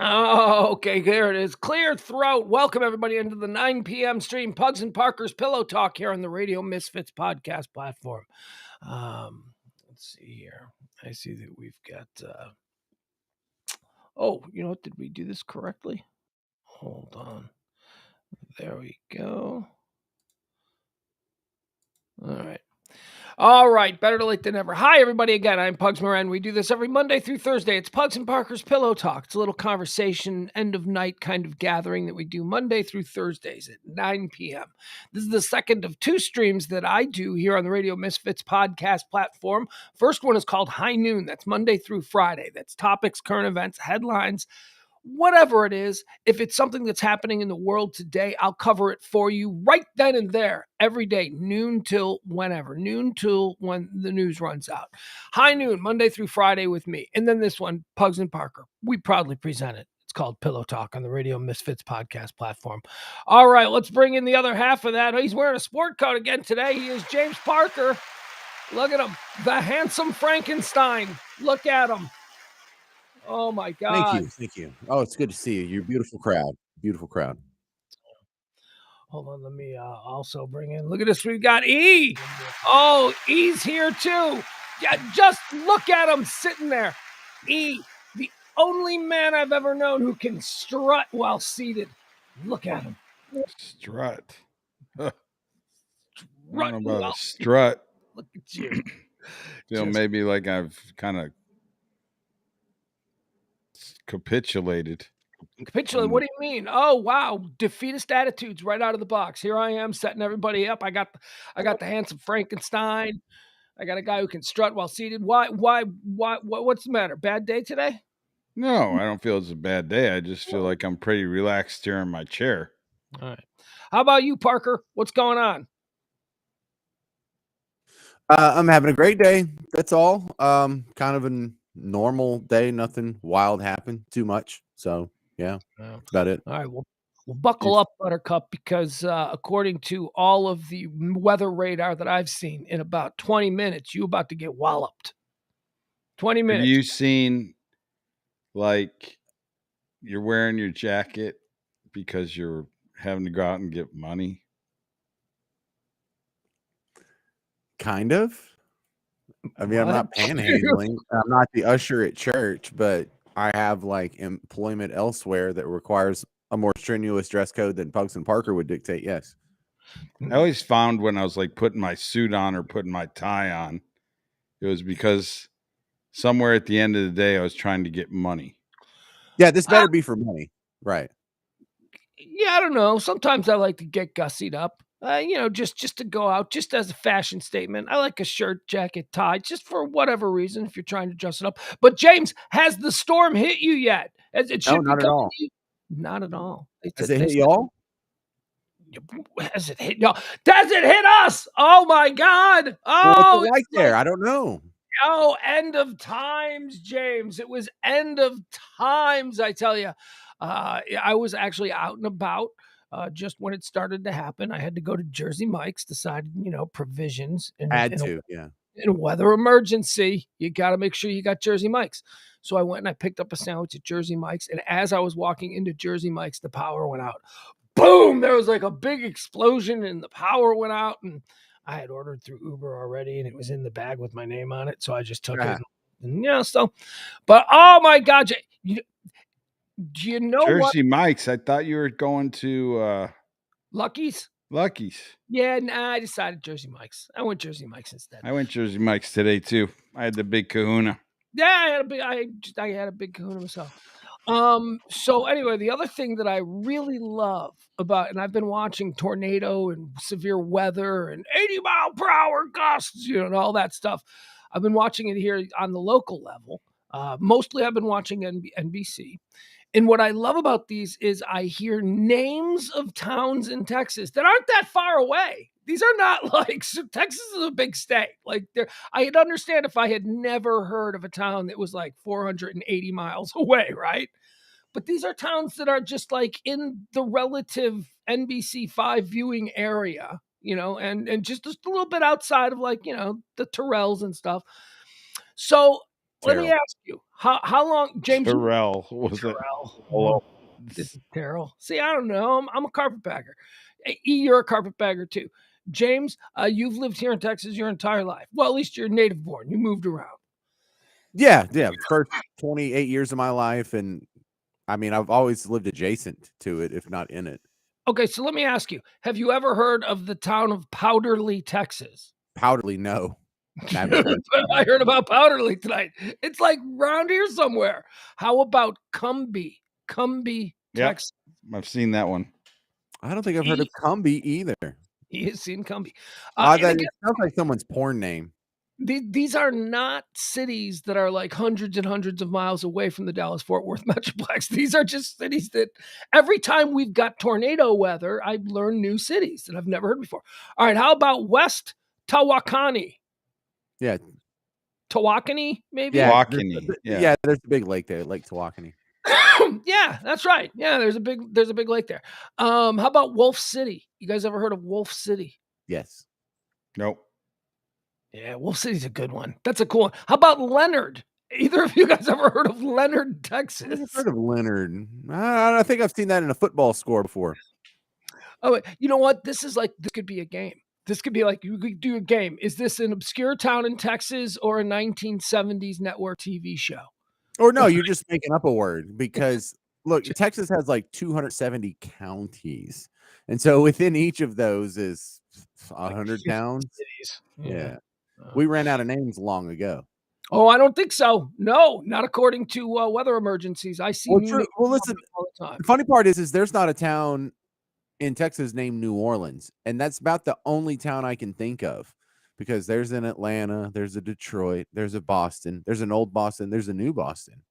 Oh, okay, there it is. Clear throat. Welcome everybody into the 9 p.m. stream, Pugs and Parker's Pillow Talk here on the Radio Misfits podcast platform. Let's see here. I see that we've got. Oh, you know what? Did we do this correctly? Hold on. There we go. All right. All right, better late than never. Hi, everybody. Again, I'm Pugs Moran. We do this every Monday through Thursday. It's Pugs and Parker's Pillow Talk. It's a little conversation, end of night kind of gathering that we do Monday through Thursdays at 9 p.m. This is the second of two streams that I do here on the Radio Misfits podcast platform. First one is called High Noon. That's Monday through Friday. That's topics, current events, headlines, whatever it is. If it's something that's happening in the world today, I'll cover it for you right then and there every day, noon till whenever, noon till when the news runs out. High Noon, Monday through Friday with me. And then this one, Pugs and Parker. We proudly present it. It's called Pillow Talk on the Radio Misfits podcast platform. All right, let's bring in the other half of that. He's wearing a sport coat again today. He is James Parker. Look at him, the handsome Frankenstein. Look at him. Oh my God. Thank you. Oh, it's good to see you. You're a beautiful crowd. Beautiful crowd. Hold on, let me also bring in. Look at this. We've got E. Oh, E's here too. Yeah, just look at him sitting there. E, the only man I've ever known who can strut while seated. Look at him. Strut. Strut I don't know about while a strut. Look at you. Feel maybe like I've kind of capitulated. Capitulate? What do you mean? Oh wow, defeatist attitudes right out of the box. Here I am setting everybody up. I got the handsome Frankenstein. I got a guy who can strut while seated. Why? What's the matter? Bad day today? No, I don't feel it's a bad day. I just feel like I'm pretty relaxed here in my chair. All right. How about you, Parker? What's going on? I'm having a great day. That's all. Kind of a normal day. Nothing wild happened too much. So yeah, that's about it. All right. Well, buckle up, Buttercup, because according to all of the weather radar that I've seen, in about 20 minutes, you're about to get walloped. 20 minutes. Have you seen, like, you're wearing your jacket because you're having to go out and get money? Kind of. I mean, I'm not panhandling. I'm not the usher at church, but I have like employment elsewhere that requires a more strenuous dress code than Pugs and Parker would dictate. Yes. I always found when I was like putting my suit on or putting my tie on, it was because somewhere at the end of the day, I was trying to get money. Yeah, this better be for money. Right. Yeah, I don't know. Sometimes I like to get gussied up. Just to go out, just as a fashion statement. I like a shirt, jacket, tie, just for whatever reason, if you're trying to dress it up. But James, has the storm hit you yet? No, not at all. Not at all. Has it hit y'all? Has it hit y'all? Does it hit us? Oh my God! Oh, what's it like there? I don't know. Oh, end of times, James. It was end of times, I tell you. I was actually out and about. Just when it started to happen, I had to go to Jersey Mike's, decided, provisions. In a weather emergency, you got to make sure you got Jersey Mike's. So I went and I picked up a sandwich at Jersey Mike's. And as I was walking into Jersey Mike's, the power went out. Boom! There was like a big explosion and the power went out. And I had ordered through Uber already and it was in the bag with my name on it. So I just took it. And, but oh my God, do you know Jersey Mike's? I thought you were going to Lucky's. Yeah, I decided Jersey Mike's. I went Jersey Mike's instead. I went Jersey Mike's today too. I had the big kahuna. Yeah, I had a big kahuna myself. So anyway, the other thing that I really love about, and I've been watching tornado and severe weather and 80-mile-per-hour gusts, and all that stuff. I've been watching it here on the local level. Mostly I've been watching NBC. And what I love about these is I hear names of towns in Texas that aren't that far away. These are not like, so Texas is a big state. Like I'd understand if I had never heard of a town that was like 480 miles away, right? But these are towns that are just like in the relative NBC5 viewing area, and just a little bit outside of like, the Terrells and stuff. So Let me ask you, how long, James? Terrell was it? Terrell. This is Terrell. See, I don't know. I'm a carpetbagger. E, you're a carpetbagger too. James, you've lived here in Texas your entire life. Well, at least you're native born. You moved around. Yeah. First 28 years of my life, and I mean, I've always lived adjacent to it, if not in it. Okay, so let me ask you: have you ever heard of the town of Powderly, Texas? Powderly, no. Never heard. I heard about Powderly tonight. It's like around here somewhere. How about Cumbie, Texas? I've seen that one. I don't think I've heard of Cumbie either. He has seen Cumbie. That again, it sounds like someone's porn name. These are not cities that are like hundreds and hundreds of miles away from the Dallas-Fort Worth Metroplex. These are just cities that every time we've got tornado weather, I learn new cities that I've never heard before. All right, how about West Tawakoni? Yeah. Tawakoni, maybe? Yeah, there's a big lake there, Lake Tawakoni. Yeah, that's right. Yeah, there's a big lake there. How about Wolf City? You guys ever heard of Wolf City? Yes. Nope. Yeah, Wolf City's a good one. That's a cool one. How about Leonard? Either of you guys ever heard of Leonard, Texas? I've heard of Leonard. I think I've seen that in a football score before. Oh, you know what? This could be a game. This could be like, you could do a game. Is this an obscure town in Texas or a 1970s network TV show? Or no, you're just making up a word because look, Texas has like 270 counties. And so within each of those is 100 towns. Cities. Yeah. We ran out of names long ago. Oh, I don't think so. No, not according to weather emergencies. I see. Well, listen, all the time. The funny part is there's not a town in Texas named New Orleans. And that's about the only town I can think of. Because there's an Atlanta, there's a Detroit, there's a Boston, there's an old Boston, there's a new Boston.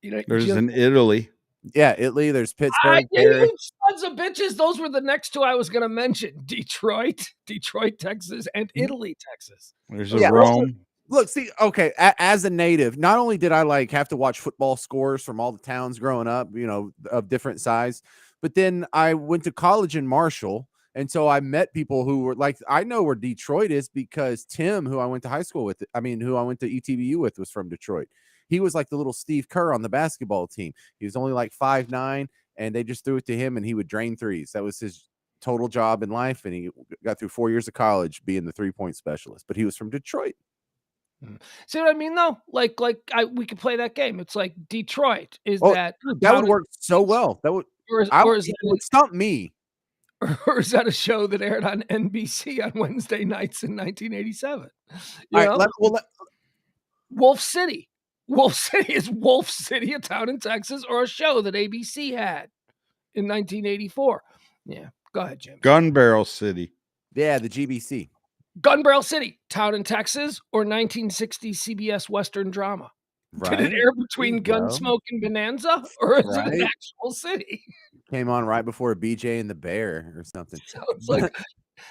There's an Italy. Yeah, Italy, there's Pittsburgh. You sons of bitches. Those were the next two I was going to mention. Detroit, Texas, and Italy, Texas. There's a Rome. Look, see, okay, as a native, not only did I have to watch football scores from all the towns growing up, of different size, but then I went to college in Marshall. And so I met people who were like, I know where Detroit is because Tim, who I went to high school with, who I went to ETBU with, was from Detroit. He was like the little Steve Kerr on the basketball team. He was only like 5'9", and they just threw it to him and he would drain threes. That was his total job in life. And he got through 4 years of college being the 3-point specialist, but he was from Detroit. See what I mean, though? We could play that game. It's like Detroit. That would work so well. That would, it would stump me. Or is that a show that aired on NBC on Wednesday nights in 1987? Wolf City. Wolf City, is Wolf City a town in Texas or a show that ABC had in 1984? Yeah, go ahead, Jim. Gun Barrel City. Yeah, the GBC. Gun Barrel City, town in Texas or 1960 CBS Western drama? Right. Did it air between Gunsmoke and Bonanza, or is it an actual city? Came on right before BJ and the Bear or something. Sounds like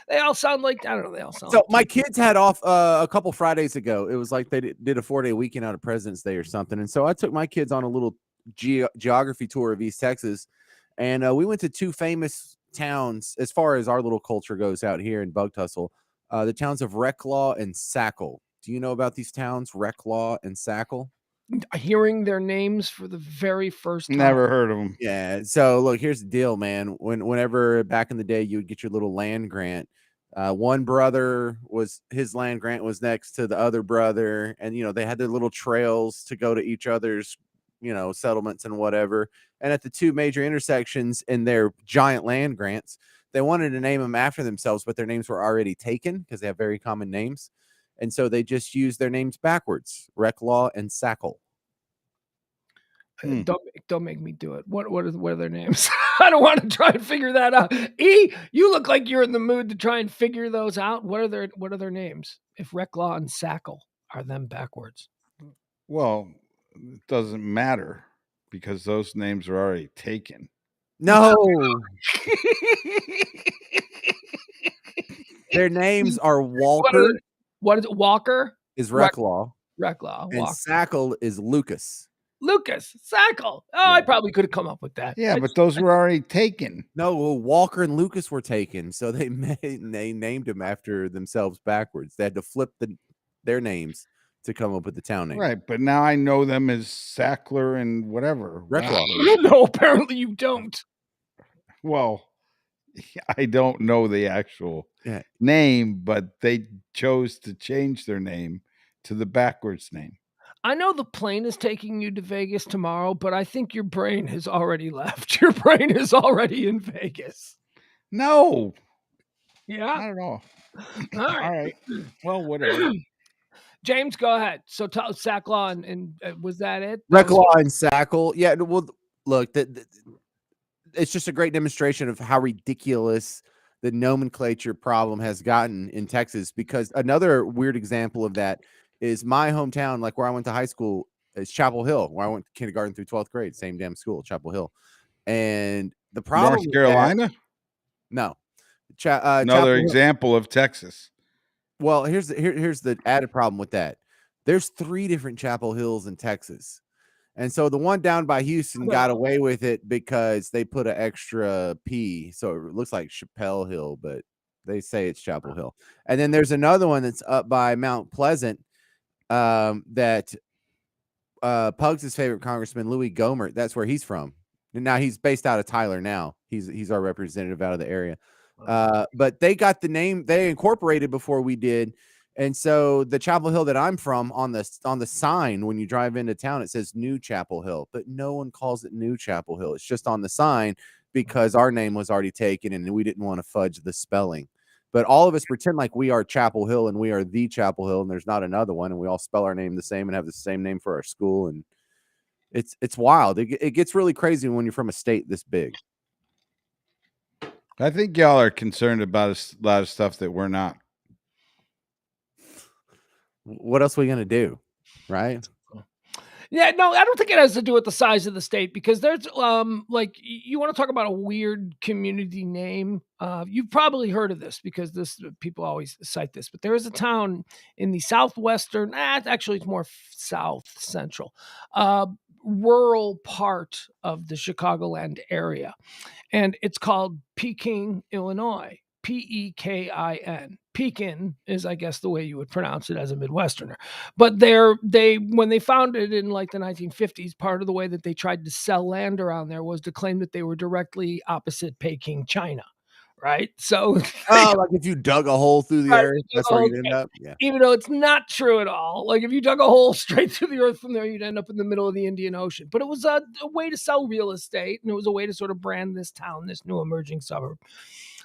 they all sound like, I don't know. They all sound. So my kids had off a couple Fridays ago. It was like they did a 4-day weekend out of President's Day or something. And so I took my kids on a little geography tour of East Texas, and we went to two famous towns as far as our little culture goes out here in Bug Tussle. The towns of Reclaw and Sackle. Do you know about these towns, Reclaw and Sackle? Hearing their names for the very first time. Never heard of them. Yeah. So look, here's the deal, man. Whenever back in the day you would get your little land grant, one brother his land grant was next to the other brother, and they had their little trails to go to each other's settlements and whatever. And at the two major intersections in their giant land grants, they wanted to name them after themselves, but their names were already taken because they have very common names. And so they just used their names backwards, Reclaw and Sackle. Don't make me do it. What are their names? I don't want to try and figure that out. E, you look like you're in the mood to try and figure those out. What are their names? If Reclaw and Sackle are them backwards? Well, it doesn't matter because those names are already taken. No. Their names are Walker. What is it? Walker is Reclaw. Reclaw. And Sackle is Lucas. Sackle. Oh, yeah. I probably could have come up with that. Yeah, but those were already taken. No, Walker and Lucas were taken, so they named them after themselves backwards. They had to flip their names to come up with the town name. Right, but now I know them as Sackler and whatever. Reckloff. No, apparently you don't. Well, I don't know the actual Yeah. name, but they chose to change their name to the backwards name. I know the plane is taking you to Vegas tomorrow, but I think your brain has already left. Your brain is already in Vegas. No, Yeah. not at all. All All right. right. Well, whatever. James, go ahead. So Sacklaw and was that it? That was- Reclaw and Sackle. Yeah, well, look, it's just a great demonstration of how ridiculous the nomenclature problem has gotten in Texas, because another weird example of that is my hometown, like where I went to high school, is Chapel Hill, where I went kindergarten through 12th grade, same damn school, Chapel Hill. And the problem North with Carolina? that, no. Another Chapel Hill- example of Texas. Well, here's the added problem with that. There's 3 different Chapel Hills in Texas. And so the one down by Houston got away with it because they put an extra P. So it looks like Chappelle Hill, but they say it's Chapel Hill. And then there's another one that's up by Mount Pleasant that Pugs' favorite congressman, Louis Gohmert, that's where he's from. And now he's based out of Tyler now. He's our representative out of the area. But they got the name, they incorporated before we did. And so the Chapel Hill that I'm from, on the sign when you drive into town, it says New Chapel Hill, but no one calls it New Chapel Hill. It's just on the sign because our name was already taken and we didn't want to fudge the spelling. But all of us pretend like we are Chapel Hill and we are the Chapel Hill and there's not another one, and we all spell our name the same and have the same name for our school. And it's wild. It gets really crazy when you're from a state this big. I think y'all are concerned about a lot of stuff that we're not. What else are we gonna do, right? Yeah, no, I don't think it has to do with the size of the state, because there's like, you want to talk about a weird community name. You've probably heard of this because people always cite this, but there is a town in the southwestern, actually it's more south central, rural part of the Chicagoland area, and it's called Pekin, Illinois. Pekin. Pekin is, I guess, the way you would pronounce it as a Midwesterner. But when they founded in like the 1950s, part of the way that they tried to sell land around there was to claim that they were directly opposite Peking, China. Right? So, like if you dug a hole through the Right, earth, that's where you'd end up. Yeah. even though it's not true at all. Like if you dug a hole straight through the earth from there, you'd end up in the middle of the Indian Ocean. But it was a way to sell real estate, and it was a way to sort of brand this town, this new emerging suburb.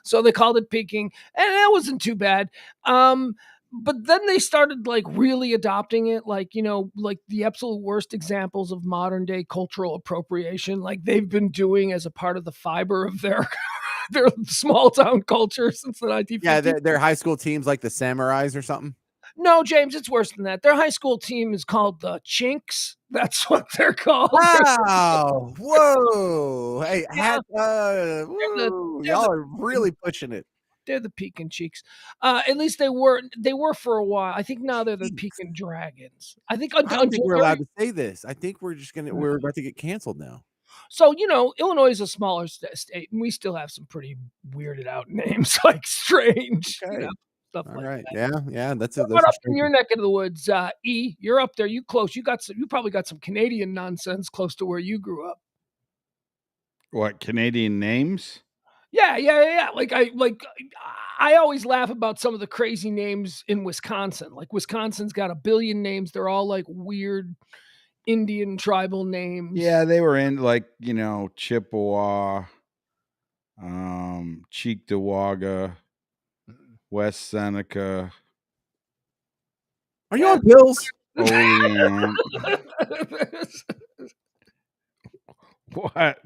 So they called it Peking, and that wasn't too bad. But then they started like really adopting it, like, like the absolute worst examples of modern day cultural appropriation, like they've been doing as a part of the fiber of their their small town culture since the 1950s. Yeah, their high school teams like the Samurais or something. No, James, it's worse than that. Their high school team is called the Chinks. That's what they're called. Wow! Whoa! Hey, Yeah. woo. Y'all are really pushing it. They're the Pekin Cheeks. At least they were for a while. I think now they're the Cheeks. Pekin Dragons. I think I don't think we're allowed to say this. I think we're about to get canceled now. So, Illinois is a smaller state, and we still have some pretty weirded out names, like strange, Okay. stuff All like right. that. Yeah. That's What up in your neck of the woods? E, you're up there. You close. You probably got some Canadian nonsense close to where you grew up. What, Canadian names? Yeah. Like I always laugh about some of the crazy names in Wisconsin. Like Wisconsin's got a billion names. They're all like weird Indian tribal names. Yeah, they were in like, Chippewa, Cheektowaga, West Seneca. Are you on pills? Olean. What?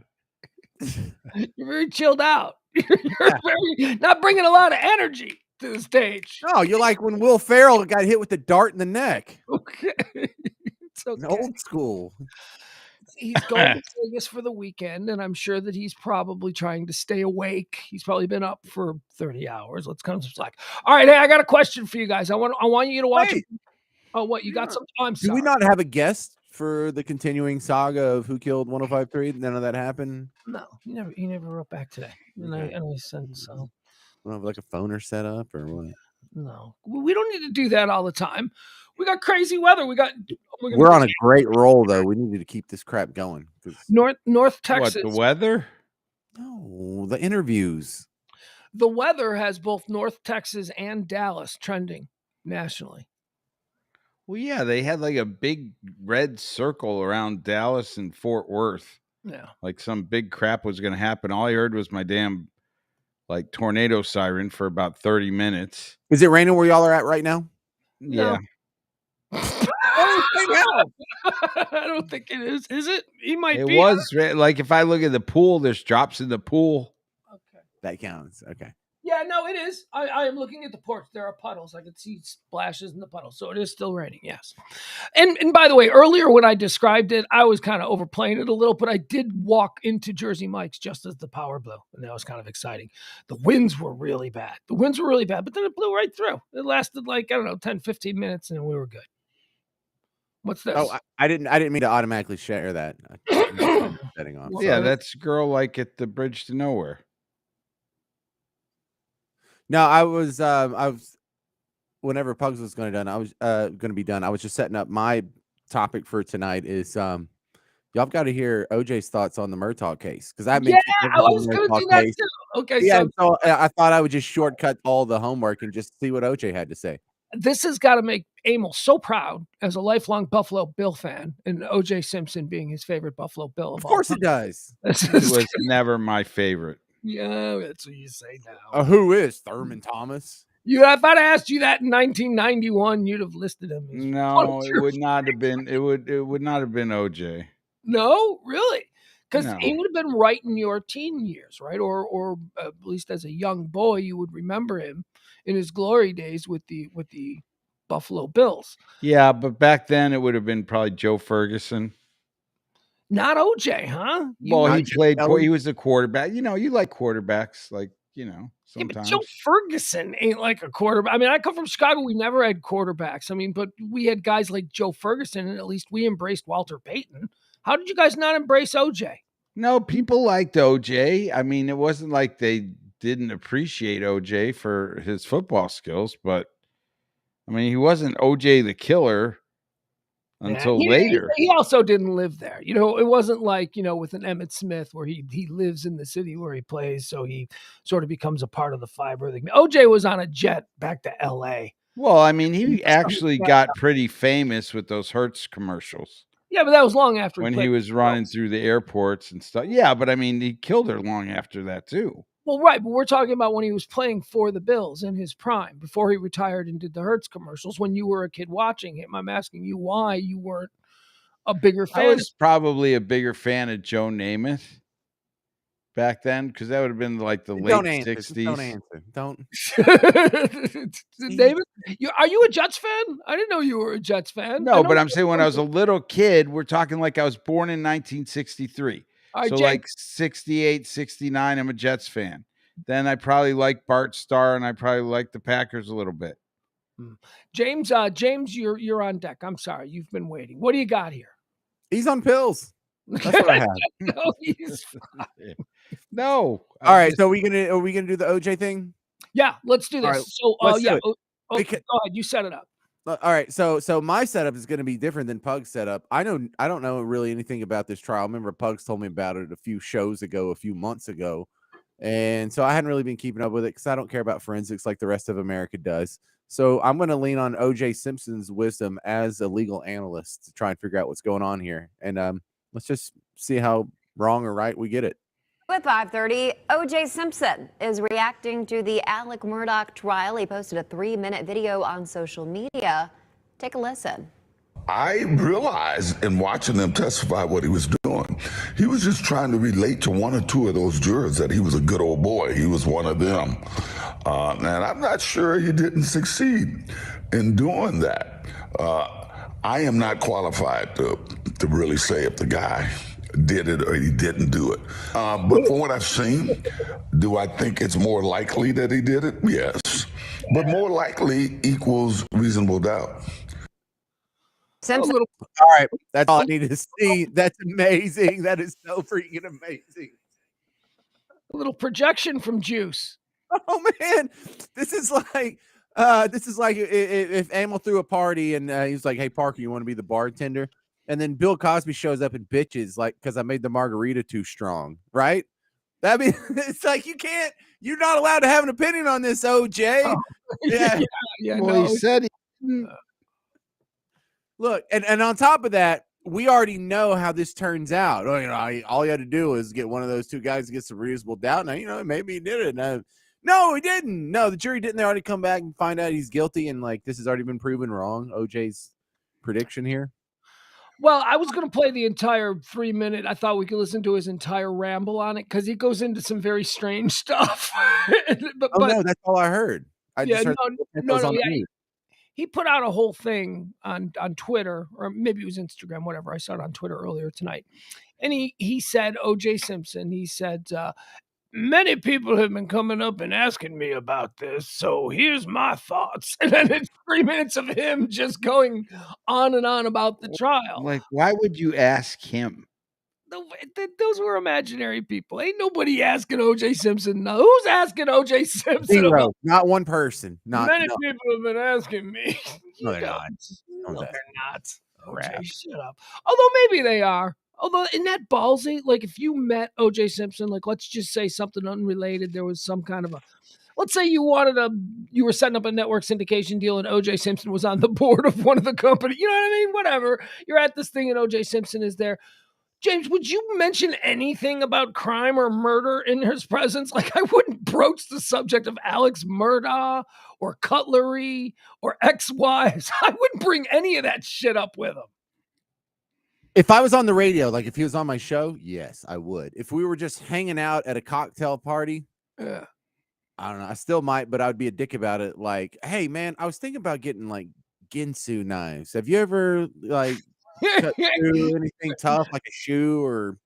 You're very chilled out. You're very, not bringing a lot of energy to the stage. No, you're like when Will Ferrell got hit with the dart in the neck. Okay. It's okay. Old school. He's going to Vegas for the weekend, and I'm sure that he's probably trying to stay awake. He's probably been up for 30 hours. Let's cut him some slack. All right, hey, I got a question for you guys. I want you to watch. Wait. Oh, what? You got some? Oh, I'm sorry. Do we not have a guest for the continuing saga of Who Killed 105.3? None of that happened? No, he never wrote back today. And I said so. We don't have like a phoner set up or what? No, we don't need to do that all the time. We got crazy weather. We're on a great roll, though. We needed to keep this crap going. North What, Texas. the weather? No, the interviews. The weather has both North Texas and Dallas trending nationally. Well, yeah, they had like a big red circle around Dallas and Fort Worth. Yeah. Like some big crap was going to happen. All I heard was my damn like tornado siren for about 30 minutes. Is it raining where y'all are at right now? Yeah. I don't think it is. Is it? He might It be. was like if I look at the pool, there's drops in the pool. Okay. That counts. Okay. Yeah, no, it is. I am looking at the porch. There are puddles. I can see splashes in the puddles. So it is still raining, yes. And by the way, earlier when I described it, I was kind of overplaying it a little, but I did walk into Jersey Mike's just as the power blew. And that was kind of exciting. The winds were really bad. But then it blew right through. It lasted like, I don't know, 10, 15 minutes, and we were good. What's this? Oh, I didn't mean to automatically share that. Setting off. Yeah, that's girl like at the bridge to nowhere. No, I was whenever Pugs was going to be done, I was just setting up my topic for tonight is y'all got to hear OJ's thoughts on the Murtaugh case because I I was going to do that too. Okay, yeah, so I thought I would just shortcut all the homework and just see what OJ had to say. This has got to make Emil so proud as a lifelong Buffalo Bill fan, and OJ Simpson being his favorite Buffalo Bill. Of course it does. It was never my favorite. Yeah, that's what you say now. Who is Thurman Thomas? If I'd asked you that in 1991, you'd have listed him. No, it would not have been. It would not have been OJ. No, really, because he would have been right in your teen years, right? Or at least as a young boy, you would remember him in his glory days with the Buffalo Bills. Yeah, but back then it would have been probably Joe Ferguson. Not OJ, huh? Well, he played. He was a quarterback. You know, you like quarterbacks, like sometimes. Yeah, but Joe Ferguson ain't like a quarterback. I mean, I come from Chicago. We never had quarterbacks. I mean, but we had guys like Joe Ferguson, and at least we embraced Walter Payton. How did you guys not embrace OJ? No, people liked OJ. I mean, it wasn't like they didn't appreciate OJ for his football skills, but I mean, he wasn't OJ the killer until later. He also didn't live there. It wasn't like, with an Emmitt Smith where he lives in the city where he plays, so he sort of becomes a part of the fiber. OJ was on a jet back to L.A. Well, I mean, he actually got pretty famous with those Hertz commercials. Yeah, but that was long after when he was running through the airports and stuff. Yeah, but I mean, he killed her long after that too. Well, right, but we're talking about when he was playing for the Bills in his prime, before he retired and did the Hertz commercials. When you were a kid watching him, I'm asking you why you weren't a bigger fan. I was probably a bigger fan of Joe Namath back then, because that would have been like the late 60s. Don't answer. Don't. David, are you a Jets fan? I didn't know you were a Jets fan. No, but I'm saying when I was a little kid, we're talking like I was born in 1963. Right, so James, like 68, 69, I'm a Jets fan. Then I probably like Bart Starr, and I probably like the Packers a little bit. James, you're on deck. I'm sorry, you've been waiting. What do you got here? He's on pills. That's what I have. No, he's fine. No. All right. So are we gonna do the OJ thing? Yeah, let's do this. Right, so yeah. Go ahead. You set it up. All right. So my setup is going to be different than Pug's setup. I don't know really anything about this trial. I remember Pugs told me about it a few months ago. And so I hadn't really been keeping up with it because I don't care about forensics like the rest of America does. So I'm going to lean on OJ Simpson's wisdom as a legal analyst to try and figure out what's going on here. And let's just see how wrong or right we get it. With 5:30, OJ Simpson is reacting to the Alec Murdaugh trial. He posted a 3-minute video on social media. Take a listen. I realized in watching them testify what he was doing, he was just trying to relate to one or two of those jurors that he was a good old boy. He was one of them. And I'm not sure he didn't succeed in doing that. I am not qualified to really say if the guy did it or he didn't do it. But from what I've seen, do I think it's more likely that he did it? Yes. But more likely equals reasonable doubt. Simpson. All right. That's all I need to see. That's amazing. That is so freaking amazing. A little projection from Juice. Oh, man. This is like This is like if Amel threw a party and he was like, "Hey Parker, you want to be the bartender?" And then Bill Cosby shows up and bitches like because I made the margarita too strong, right? That means it's like you're not allowed to have an opinion on this, OJ. Oh, Yeah. yeah. Well, No, he said he didn't. Look, and on top of that, we already know how this turns out. Oh, all you had to do is get one of those two guys to get some reasonable doubt. Now, maybe he did it. No, he didn't. No, the jury didn't. They already come back and find out he's guilty, and like this has already been proven wrong. OJ's prediction here. well, I was going to play the entire 3-minute. I thought we could listen to his entire ramble on it because he goes into some very strange stuff. but No, that's all I heard. I yeah, just heard no, on the yeah. news. He put out a whole thing on Twitter, or maybe it was Instagram, whatever. I saw it on Twitter earlier tonight. And he said, O.J. Simpson, he said, many people have been coming up and asking me about this, so here's my thoughts. And then it's 3 minutes of him just going on and on about the trial. Like, why would you ask him? Those were imaginary people. Ain't nobody asking O.J. Simpson. No. Who's asking O.J. Simpson Zero. about? Not one person. Many people have been asking me. No, they're not. No, they're not. O.J., shut up. Although maybe they are. Although, isn't that ballsy? Like, if you met O.J. Simpson, like, let's just say something unrelated. There was some kind of let's say you were setting up a network syndication deal and O.J. Simpson was on the board of one of the company. You know what I mean? Whatever. You're at this thing and O.J. Simpson is there. James, would you mention anything about crime or murder in his presence? Like, I wouldn't broach the subject of Alex Murdaugh or cutlery or ex-wives. I wouldn't bring any of that shit up with him. If I was on the radio, like if he was on my show, yes, I would. If we were just hanging out at a cocktail party, Yeah. I don't know. I still might, but I would be a dick about it. Like, hey, man, I was thinking about getting like Ginsu knives. Have you ever like cut through anything tough, like a shoe or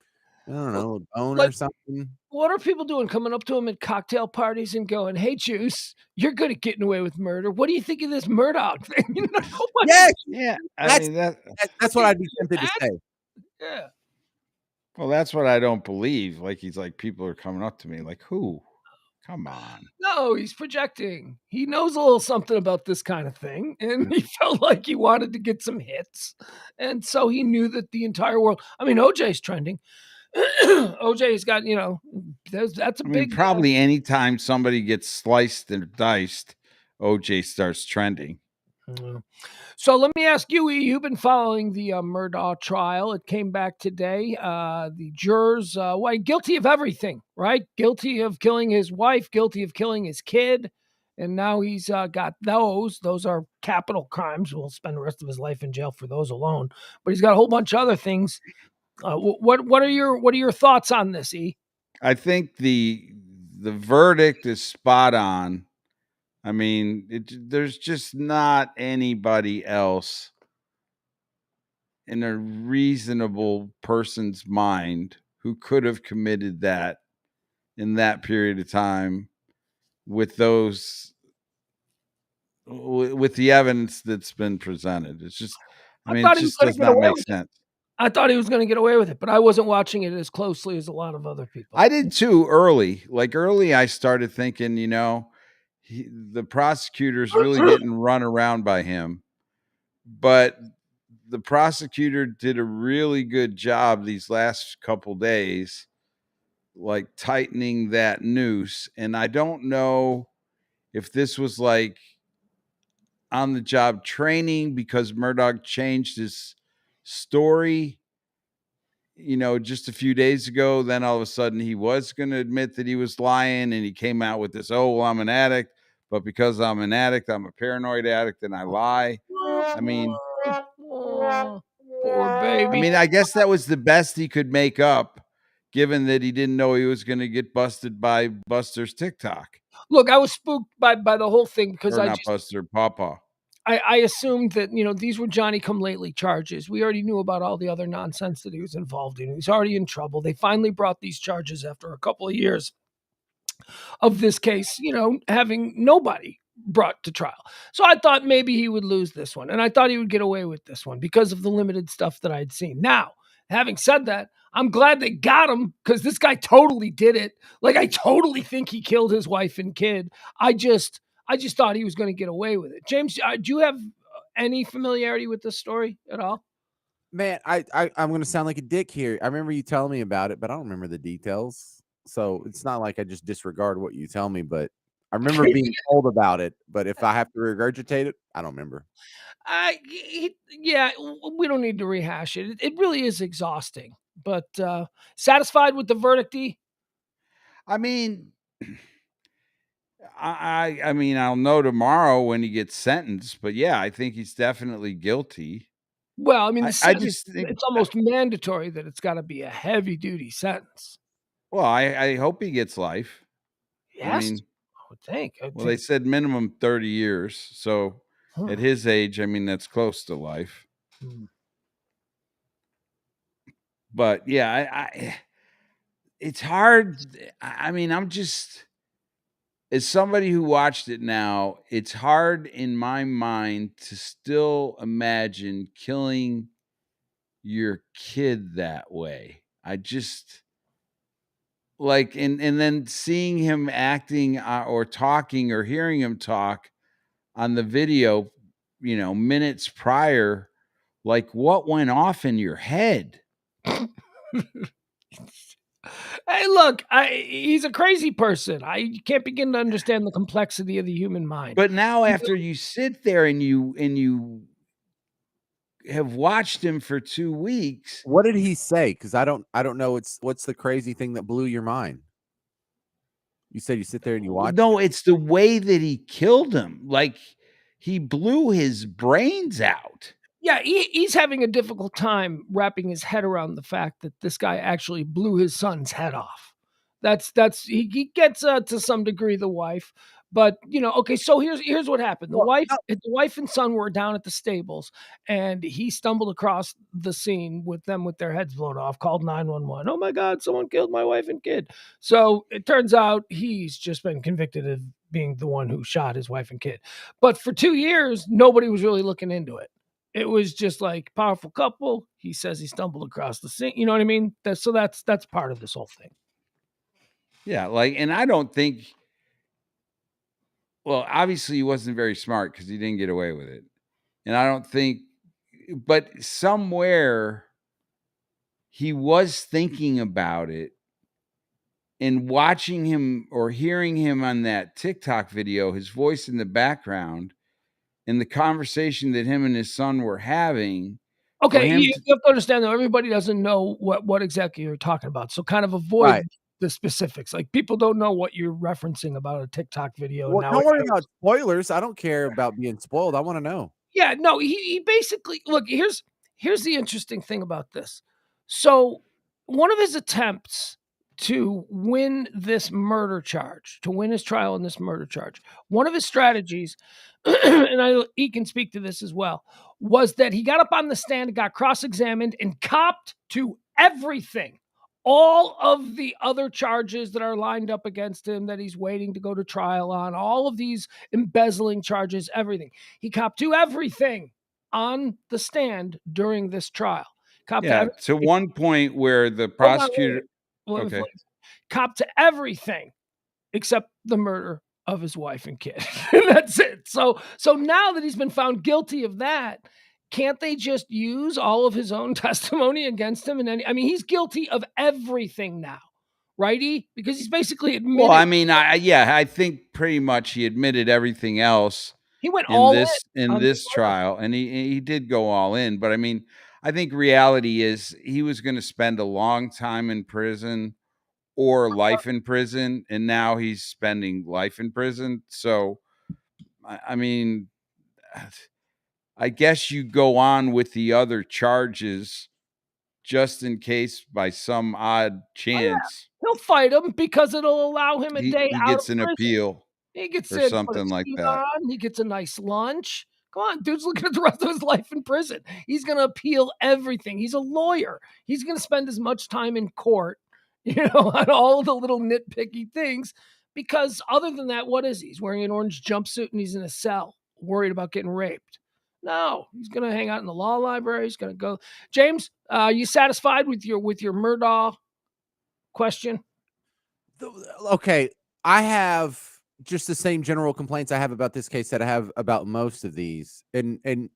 I don't know, a bone or something? What are people doing? Coming up to him at cocktail parties and going, "Hey, Juice, you're good at getting away with murder. What do you think of this Murdoch thing?" Yes, Yeah, that's what I'd be tempted to say. Yeah. Well, that's what I don't believe. Like he's like, people are coming up to me, like, who? Come on. No, he's projecting. He knows a little something about this kind of thing, and he felt like he wanted to get some hits. And so he knew that the entire world, I mean, OJ's trending. OJ's got, that's a big probably anytime somebody gets sliced and diced, OJ starts trending. So let me ask you, E, you've been following the Murdaugh trial. It came back today. The jurors, guilty of everything, right? Guilty of killing his wife, guilty of killing his kid. And now he's got those. Those are capital crimes. We'll spend the rest of his life in jail for those alone. But he's got a whole bunch of other things. What are your thoughts on this, E? I think the verdict is spot on. I mean, there's just not anybody else in a reasonable person's mind who could have committed that in that period of time with the evidence that's been presented. It's just, it just does not make sense. I thought he was going to get away with it, but I wasn't watching it as closely as a lot of other people. I did too early. Like early, I started thinking, the prosecutor's really getting run around by him. But the prosecutor did a really good job these last couple days, like tightening that noose. And I don't know if this was like on the job training because Murdaugh changed his story, just a few days ago. Then all of a sudden he was going to admit that he was lying and he came out with this, oh, well, I'm an addict, but because I'm an addict, I'm a paranoid addict and I lie. I mean, poor baby. I guess that was the best he could make up, given that he didn't know he was going to get busted by Buster's TikTok. Look, I was spooked by the whole thing because Buster, Pawpaw. I assumed that, these were Johnny-come-lately charges. We already knew about all the other nonsense that he was involved in. He's already in trouble. They finally brought these charges after a couple of years of this case, having nobody brought to trial. So I thought maybe he would lose this one. And I thought he would get away with this one because of the limited stuff that I'd seen. Now, having said that, I'm glad they got him because this guy totally did it. Like, I totally think he killed his wife and kid. I I just thought he was going to get away with it. James, do you have any familiarity with this story at all? Man, I'm gonna sound like a dick here. I remember you telling me about it, but I don't remember the details. So it's not like I just disregard what you tell me, but I remember being told about it. But if I have to regurgitate it, I don't remember. Yeah, we don't need to rehash it. It really is exhausting. But satisfied with the verdict, E? I mean, I mean, I'll know tomorrow when he gets sentenced, but yeah, I think he's definitely guilty. Well, I mean, the I sentence, just think, it's almost mandatory that it's got to be a heavy duty sentence. well, I hope he gets life. I Yes, mean, I would think. well, they said minimum 30 years. So at his age, I mean, that's close to life. But yeah, it's hard. I mean, I'm just, as somebody who watched it now, it's hard in my mind to still imagine killing your kid that way. I just like, and then seeing him acting or talking or hearing him talk on the video, minutes prior, like what went off in your head? Hey, look, he's a crazy person. I can't begin to understand the complexity of the human mind. But now after you sit there and you have watched him for 2 weeks. What did he say? Because I don't know. What's the crazy thing that blew your mind? You said you sit there and you watch. No, it's the way that he killed him. Like he blew his brains out. Yeah, he's having a difficult time wrapping his head around the fact that this guy actually blew his son's head off. He gets to some degree the wife, but okay. So here's what happened. The wife and son were down at the stables, and he stumbled across the scene with them with their heads blown off. Called 911. Oh my God, someone killed my wife and kid. So it turns out he's just been convicted of being the one who shot his wife and kid. But for 2 years, nobody was really looking into it. It was just like powerful couple. He says he stumbled across the scene. You know what I mean? That's part of this whole thing. Yeah, and I don't think. Well, obviously he wasn't very smart because he didn't get away with it, and I don't think. But somewhere he was thinking about it, and watching him or hearing him on that TikTok video, his voice in the background, and the conversation that him and his son were having. Okay, you have to understand though, everybody doesn't know what exactly you're talking about. So kind of avoid the specifics. Like people don't know what you're referencing about a TikTok video. Well, don't worry about spoilers. I don't care about being spoiled. I want to know. Yeah, no, he basically look, here's the interesting thing about this. So one of his attempts to win this murder charge, to win his trial in this murder charge, one of his strategies, and he can speak to this as well, was that he got up on the stand and got cross-examined and copped to everything. All of the other charges that are lined up against him that he's waiting to go to trial on, all of these embezzling charges, everything. He copped to everything on the stand during this trial. To one point where the prosecutor copped to everything except the murder of his wife and kid. That's it. So now that he's been found guilty of that, can't they just use all of his own testimony against him? I mean, he's guilty of everything now, righty? Because he's basically admitted. Well, I mean, I think pretty much he admitted everything else. He went all in this trial, and he did go all in. But I mean, I think reality is he was going to spend a long time in prison or life in prison, and now he's spending life in prison. So, I mean, I guess you go on with the other charges just in case by some odd chance. He'll fight him because it'll allow him a day out. He gets an appeal. He gets or something like that. He gets a nice lunch. Come on, dude's looking at the rest of his life in prison. He's going to appeal everything. He's a lawyer. He's going to spend as much time in court, on all the little nitpicky things. Because other than that, what is he? He's wearing an orange jumpsuit and he's in a cell, worried about getting raped. No, he's going to hang out in the law library. He's going to go. James, you satisfied with your Murdaugh question? Okay, I have just the same general complaints I have about this case that I have about most of these. And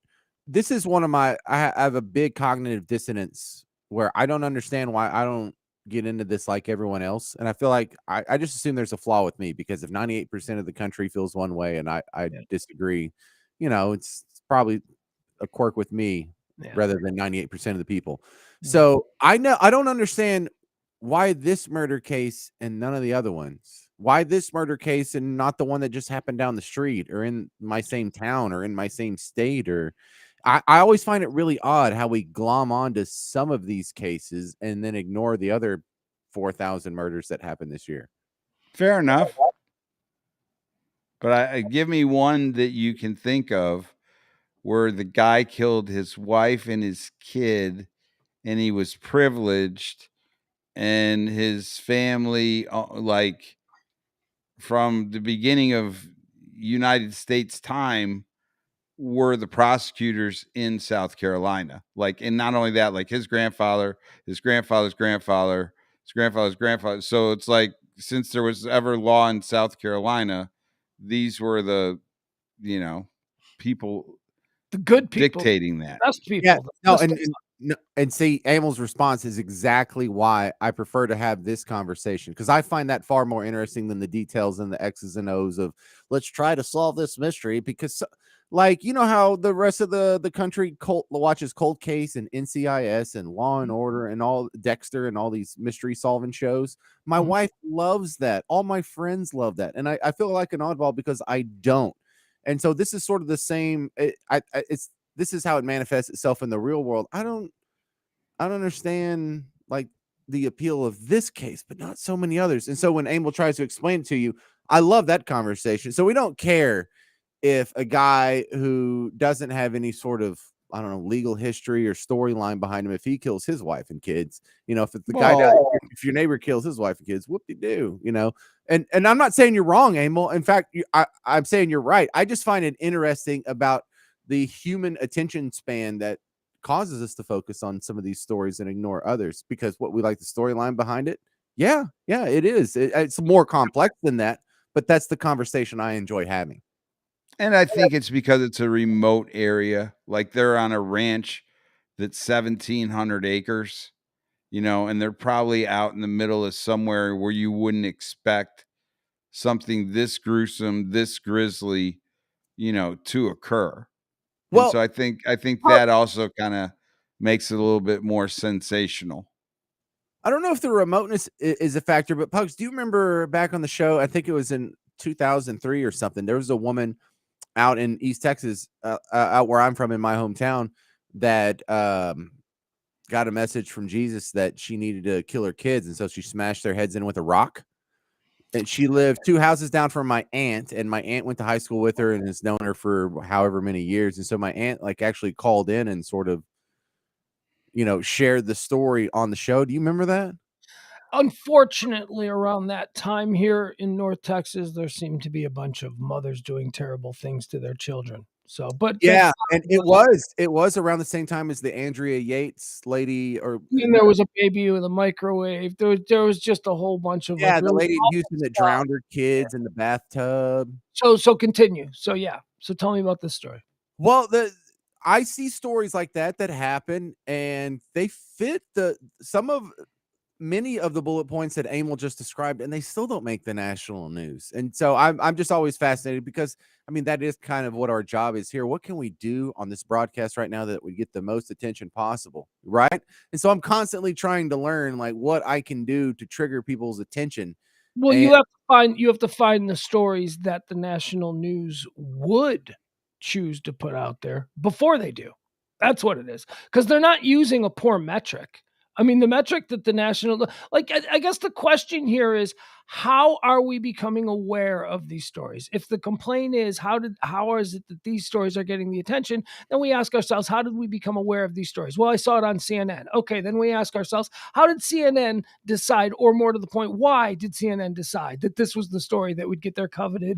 this is one of my I have a big cognitive dissonance where I don't understand why I don't get into this like everyone else. And I feel like I just assume there's a flaw with me because if 98% of the country feels one way and I Yeah. disagree, it's probably a quirk with me Yeah. rather than 98% of the people. Yeah. So I don't understand why this murder case and none of the other ones. Why this murder case and not the one that just happened down the street or in my same town or in my same state? Or I always find it really odd how we glom onto some of these cases and then ignore the other 4,000 murders that happened this year. Fair enough. But I give me one that you can think of where the guy killed his wife and his kid, and he was privileged, and his family, like from the beginning of United States time, were the prosecutors in South Carolina. Like, and not only that, like his grandfather, his grandfather's grandfather, his grandfather's grandfather. So it's like, since there was ever law in South Carolina, these were the, people The good people, dictating that. the best people. Yeah, the no, best and see, Amel's response is exactly why I prefer to have this conversation, because I find that far more interesting than the details and the X's and O's of let's try to solve this mystery. Because, like, you know how the rest of the country watches Cold Case and NCIS and Law and Order and all Dexter and all these mystery solving shows. My Mhm. wife loves that. All my friends love that, and I feel like an oddball because I don't. And so this is sort of the same. This is how it manifests itself in the real world. I don't understand like the appeal of this case, but not so many others. And so when Amel tries to explain it to you, I love that conversation. So we don't care if a guy who doesn't have any sort of, I don't know, legal history or storyline behind him, if he kills his wife and kids, if the guy does, if your neighbor kills his wife and kids, whoop-de-doo, and I'm not saying you're wrong, Amel. In fact, I'm saying you're right. I just find it interesting about the human attention span that causes us to focus on some of these stories and ignore others because what we like the storyline behind it. Yeah, it is. It's more complex than that, but that's the conversation I enjoy having. And I think it's because it's a remote area. Like, they're on a ranch that's 1,700 acres, and they're probably out in the middle of somewhere where you wouldn't expect something this gruesome, this grisly, to occur. And Well, so I think that also kind of makes it a little bit more sensational. I don't know if the remoteness is a factor, but Pugs, do you remember back on the show? I think it was in 2003 or something. There was a woman out in East Texas, out where I'm from in my hometown, that got a message from Jesus that she needed to kill her kids, and so she smashed their heads in with a rock. And she lived 2 houses down from my aunt, and my aunt went to high school with her and has known her for however many years. And so my aunt like actually called in and sort of, shared the story on the show. Do you remember that? Unfortunately, around that time here in North Texas, there seemed to be a bunch of mothers doing terrible things to their children. So, but Yeah, and it was around the same time as the Andrea Yates lady, or and there was a baby with a microwave. There was just a whole bunch of like yeah, the really lady in awful Houston that stuff. drowned her kids in the bathtub. So continue. So yeah. So tell me about this story. Well, I see stories like that happen, and they fit many of the bullet points that Amel just described, and they still don't make the national news. And so I'm just always fascinated because I mean that is kind of what our job is here. What can we do on this broadcast right now that would get the most attention possible, right? And so I'm constantly trying to learn like what I can do to trigger people's attention. Well, And you have to find the stories that the national news would choose to put out there before they do. That's what it is. Because they're not using a poor metric. I mean, the metric that the national like I guess the question here is how are we becoming aware of these stories? If the complaint is how is it that these stories are getting the attention, then we ask ourselves, how did we become aware of these stories? Well, I saw it on CNN. Okay, then we ask ourselves, how did CNN decide, or more to the point, why did CNN decide that this was the story that would get their coveted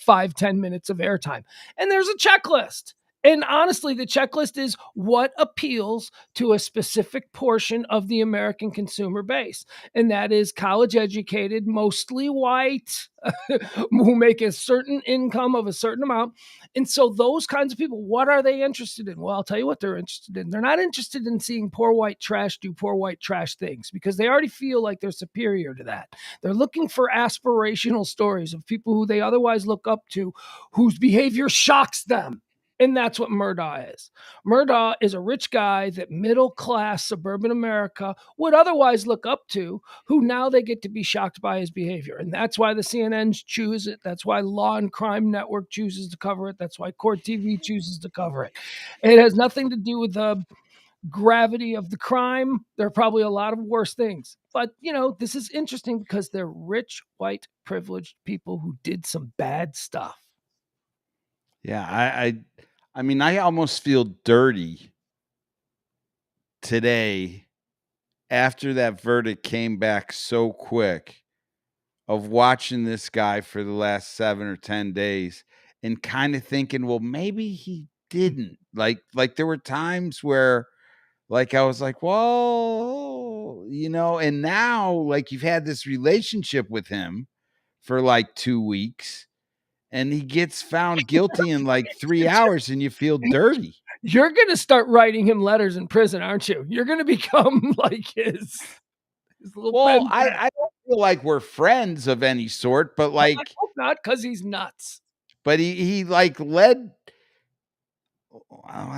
5-10 minutes of airtime? And there's a checklist. And honestly, the checklist is what appeals to a specific portion of the American consumer base. And that is college educated, mostly white, who make a certain income of a certain amount. And so those kinds of people, what are they interested in? Well, I'll tell you what they're interested in. They're not interested in seeing poor white trash do poor white trash things because they already feel like they're superior to that. They're looking for aspirational stories of people who they otherwise look up to, whose behavior shocks them. And that's what Murdaugh is. Murdaugh is a rich guy that middle-class suburban America would otherwise look up to, who now they get to be shocked by his behavior. And that's why the CNNs choose it. That's why Law and Crime Network chooses to cover it. That's why Court TV chooses to cover it. It has nothing to do with the gravity of the crime. There are probably a lot of worse things. But, this is interesting because they're rich, white, privileged people who did some bad stuff. Yeah, I mean, I almost feel dirty today after that verdict came back so quick of watching this guy for the last 7 or 10 days and kind of thinking, well, maybe he didn't. Like there were times where like I was like, well, and now like you've had this relationship with him for like 2 weeks and he gets found guilty in like 3 hours and you feel dirty. You're going to start writing him letters in prison, aren't you? You're going to become like his little Well, pen pal. I don't feel like we're friends of any sort, but I like, hope not, because he's nuts. but he like led.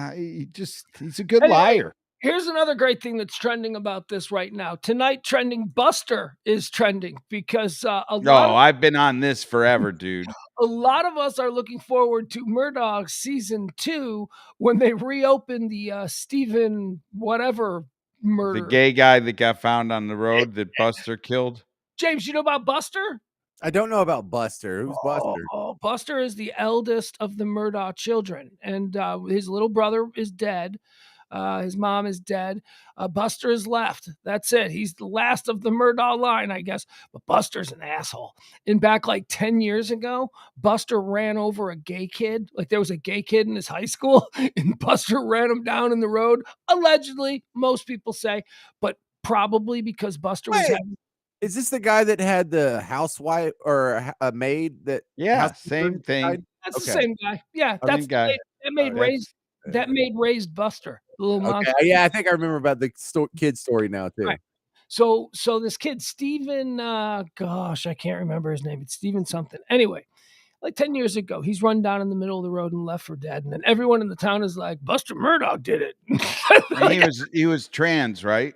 He's a good Anyway, liar. Here's another great thing that's trending about this right now. Tonight, trending Buster is trending because I've been on this forever, dude. a lot of us are looking forward to Murdaugh season 2 when they reopen the Stephen whatever murder. The gay guy that got found on the road that Buster killed. James, you know about Buster? I don't know about Buster. Who's Buster? Buster is the eldest of the Murdaugh children, and his little brother is dead. His mom is dead. Buster is left. That's it. He's the last of the Murdaugh line, I guess. But Buster's an asshole. And back like 10 years ago, Buster ran over a gay kid. Like there was a gay kid in his high school, and Buster ran him down in the road. Allegedly, most people say, but probably because Buster was having. Is this the guy that had the housewife or a maid that? Yeah, same thing. That's the same guy. Yeah, that's the guy. That maid raised Buster, the little monster. Yeah, I think I remember about the kid story now too. Right. So this kid, Stephen, gosh, I can't remember his name. It's Stephen something. Anyway, like 10 years ago, he's run down in the middle of the road and left for dead. And then everyone in the town is like, Buster Murdaugh did it. Like, he was trans, right?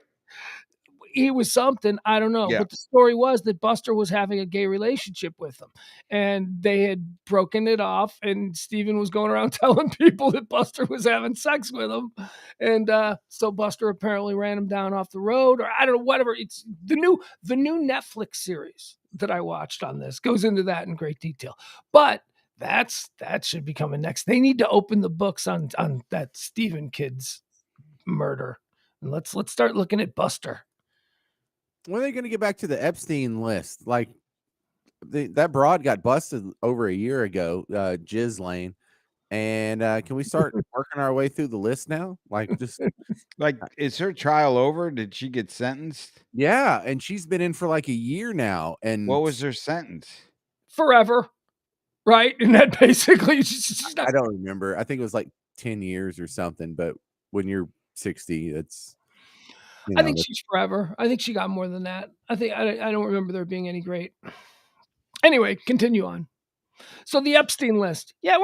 He was something, I don't know. Yeah. But the story was that Buster was having a gay relationship with him. And they had broken it off. And Stephen was going around telling people that Buster was having sex with him. And so Buster apparently ran him down off the road, or I don't know, whatever. It's the new Netflix series that I watched on this goes into that in great detail. But that should be coming next. They need to open the books on that Stephen kid's murder. And let's start looking at Buster. When are they going to get back to the Epstein list? Like that broad got busted over a year ago, Ghislaine. And can we start working our way through the list now? Like just like, is her trial over? Did she get sentenced? Yeah, and she's been in for like a year now. And what was her sentence? Forever, right? And that basically, I don't remember. I think it was like 10 years or something. But when you're 60, it's. I think she's forever. I think she got more than that. I don't remember there being any great. Anyway, continue on. So the Epstein list. Yeah.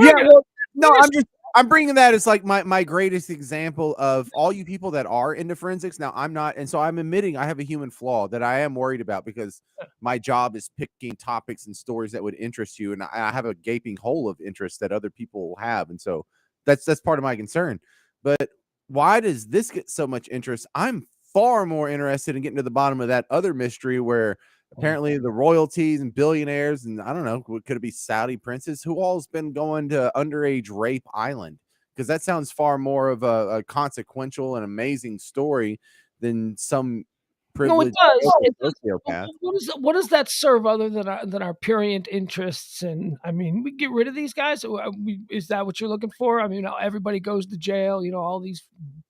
I'm bringing that as like my greatest example of all you people that are into forensics. Now I'm not. And so I'm admitting I have a human flaw that I am worried about because my job is picking topics and stories that would interest you. And I have a gaping hole of interest that other people have. And so that's part of my concern. But why does this get so much interest? I'm far more interested in getting to the bottom of that other mystery where apparently the royalties and billionaires and I don't know, could it be Saudi princes who all's been going to underage rape island? Because that sounds far more of a consequential and amazing story than some No, it privileged does. It does. sociopath. What does that serve other than our prurient interests? And I mean, we get rid of these guys. Is that what you're looking for? I mean, everybody goes to jail. All these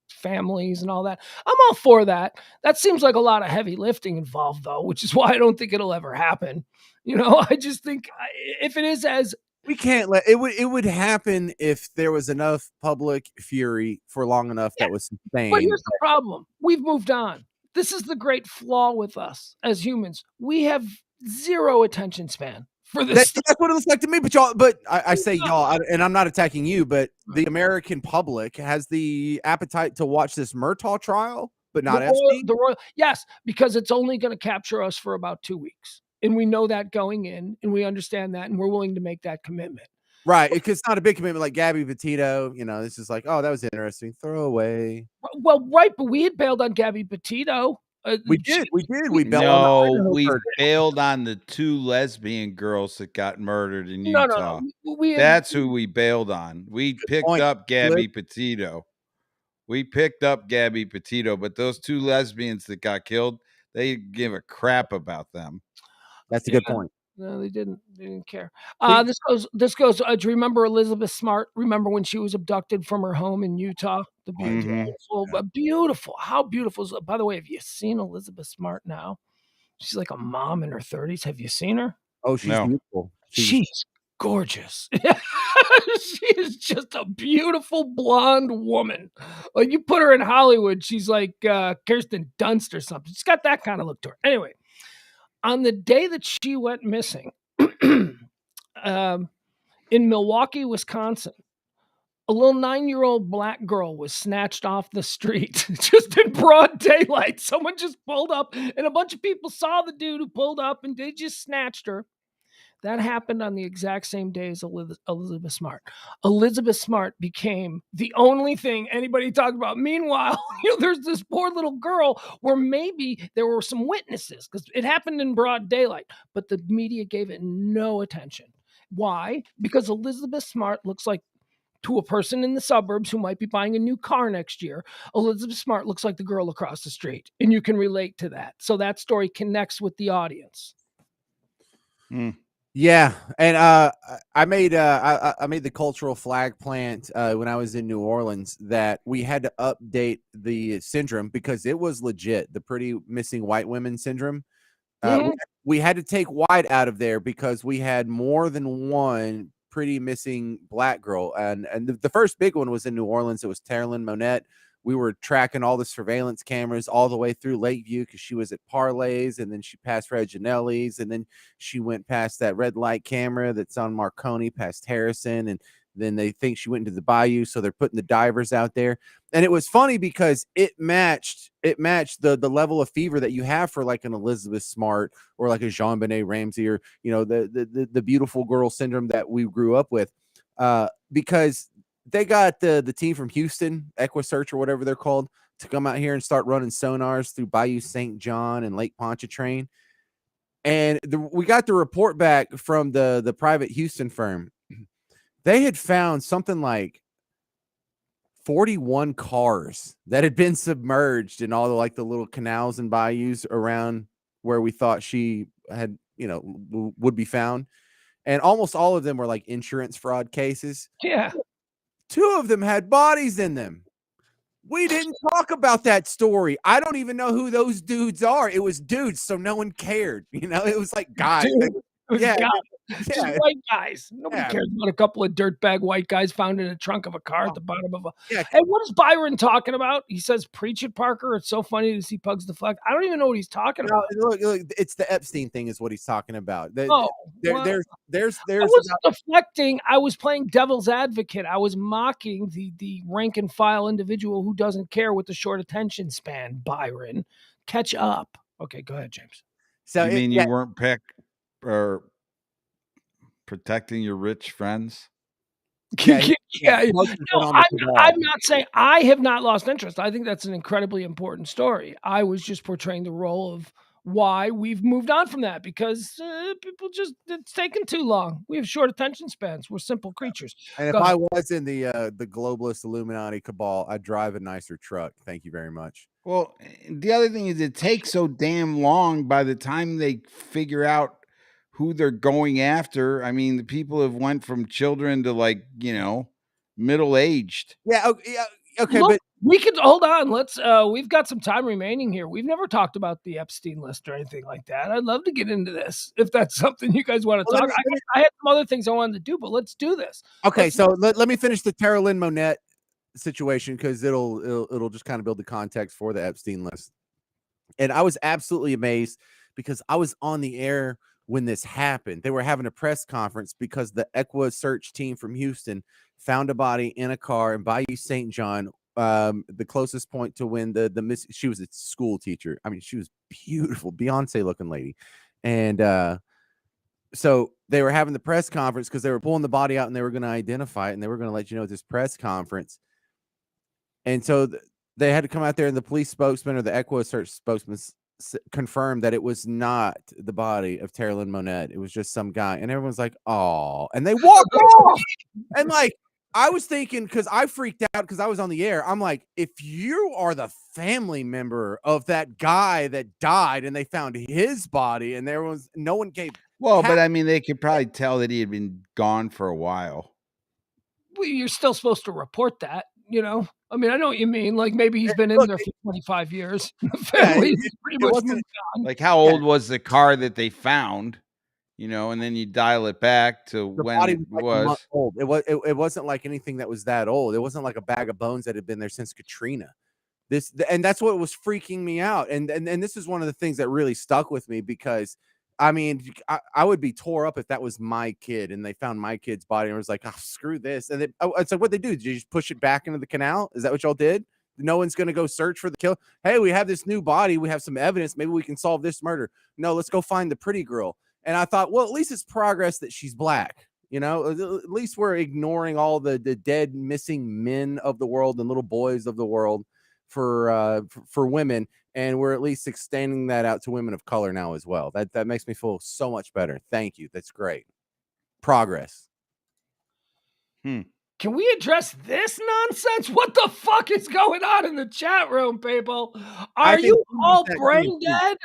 families and all that. I'm all for that. That seems like a lot of heavy lifting involved, though, which is why I don't think it'll ever happen. I just think if it is as We can't let it would happen if there was enough public fury for long enough that was But sustained. here's the problem. We've moved on. This is the great flaw with us as humans. We have zero attention span for this stuff. That's what it looks like to me. But I say y'all, and I'm not attacking you, but the American public has the appetite to watch this Murtaugh trial, but not Epstein. The royal, yes, because it's only going to capture us for about 2 weeks. And we know that going in, and we understand that, and we're willing to make that commitment. Right. It's not a big commitment like Gabby Petito. This is like, oh, that was interesting. Throw away. Well, right, but we had bailed on Gabby Petito. We did. We bailed bailed on the 2 lesbian girls that got murdered in Utah. No. That's who we bailed on. We picked up Gabby Petito. But those 2 lesbians that got killed, they didn't give a crap about them. That's a good point. No, they didn't. They didn't care. This goes. Do you remember Elizabeth Smart? Remember when she was abducted from her home in Utah? The beautiful. How beautiful is it? By the way, have you seen Elizabeth Smart now? She's like a mom in her 30s. Have you seen her? Oh, she's beautiful. She's gorgeous. She is just a beautiful blonde woman. Like you put her in Hollywood, she's like Kirsten Dunst or something. She's got that kind of look to her. Anyway. On the day that she went missing, in Milwaukee, Wisconsin, a little 9-year-old black girl was snatched off the street just in broad daylight. Someone just pulled up, and a bunch of people saw the dude who pulled up, and they just snatched her. That happened on the exact same day as Elizabeth Smart. Elizabeth Smart became the only thing anybody talked about. Meanwhile, there's this poor little girl where maybe there were some witnesses because it happened in broad daylight, but the media gave it no attention. Why? Because Elizabeth Smart looks like, to a person in the suburbs who might be buying a new car next year, Elizabeth Smart looks like the girl across the street, and you can relate to that. So that story connects with the audience. Yeah, and I made the cultural flag plant when I was in New Orleans that we had to update the syndrome because it was legit, the pretty missing white women syndrome. We had to take white out of there because we had more than one pretty missing black girl, and the first big one was in New Orleans. It was Terrelyn Monette. We were tracking all the surveillance cameras all the way through Lakeview because she was at Parlay's, and then she passed Reginelli's, and then she went past that red light camera that's on Marconi past Harrison, and then they think she went into the bayou, so they're putting the divers out there. And it was funny because it matched the level of fever that you have for like an Elizabeth Smart or like a JonBenet Ramsey or the beautiful girl syndrome that we grew up with, because they got the team from Houston, EquiSearch or whatever they're called, to come out here and start running sonars through Bayou St. John and Lake Pontchartrain. And we got the report back from the private Houston firm. They had found something like 41 cars that had been submerged in all the little canals and bayous around where we thought she had, would be found. And almost all of them were like insurance fraud cases. Yeah. 2 of them had bodies in them. We didn't talk about that story. I don't even know who those dudes are. It was dudes, so no one cared. It was like guys. Just white guys. Nobody cares about a couple of dirtbag white guys found in the trunk of a car at the bottom of a. Yeah. Hey, what is Byron talking about? He says, "Preach it, Parker." It's so funny to see Pugs deflect. I don't even know what he's talking about. Look, it's the Epstein thing, is what he's talking about. There's I was deflecting. I was playing devil's advocate. I was mocking the rank and file individual who doesn't care with the short attention span. Byron, catch up. Okay, go ahead, James. So you mean you weren't protecting your rich friends? Yeah. No, I'm not saying I have not lost interest. I think that's an incredibly important story. I was just portraying the role of why we've moved on from that because it's taken too long. We have short attention spans. We're simple creatures. And if I was in the globalist Illuminati cabal, I'd drive a nicer truck. Thank you very much. Well, the other thing is it takes so damn long by the time they figure out who they're going after. I mean, the people have went from children to like, middle-aged. Yeah, okay, Look, but we could hold on. Let's. We've got some time remaining here. We've never talked about the Epstein list or anything like that. I'd love to get into this if that's something you guys want to well, talk. I had some other things I wanted to do, but let's do this. okay, Let's- so let me finish the Tara Lynn Monette situation because it'll just kind of build the context for the Epstein list. And I was absolutely amazed because I was on the air when this happened. They were having a press conference because the Equa search team from Houston found a body in a car in Bayou St. John, the closest point to when the miss. She was a school teacher. I mean, she was beautiful, Beyonce looking lady, and so they were having the press conference because they were pulling the body out and they were going to identify it and they were going to let you know at this press conference. And so they had to come out there, and the police spokesman or the Equa search spokesman confirmed that it was not the body of Tara Lynn Monette. It was just some guy. And everyone's like, oh, and they walked off. And like, I was thinking, because I freaked out because I was on the air. I'm like, if you are the family member of that guy that died and they found his body and no one gave. Well, but I mean, they could probably tell that he had been gone for a while. Well, you're still supposed to report that, I mean, I know what you mean. Like maybe he's been in there for 25 years. The family is pretty much moved on. Like, how old was the car that they found? And then you dial it back to The when body it was like a was. month old. It wasn't like anything that was that old. It wasn't like a bag of bones that had been there since Katrina. And that's what was freaking me out. And this is one of the things that really stuck with me because I mean, I would be tore up if that was my kid and they found my kid's body and was like, oh, screw this. And it's like, what they do? Did you just push it back into the canal? Is that what y'all did? No one's going to go search for the killer. Hey, we have this new body. We have some evidence. Maybe we can solve this murder. No, let's go find the pretty girl. And I thought, well, at least it's progress that she's black. At least we're ignoring all the dead, missing men of the world and little boys of the world for women, and we're at least extending that out to women of color now as well. That makes me feel so much better. Thank you. That's great. Progress. Can we address this nonsense? What the fuck is going on in the chat room, people? Are you all brain dead?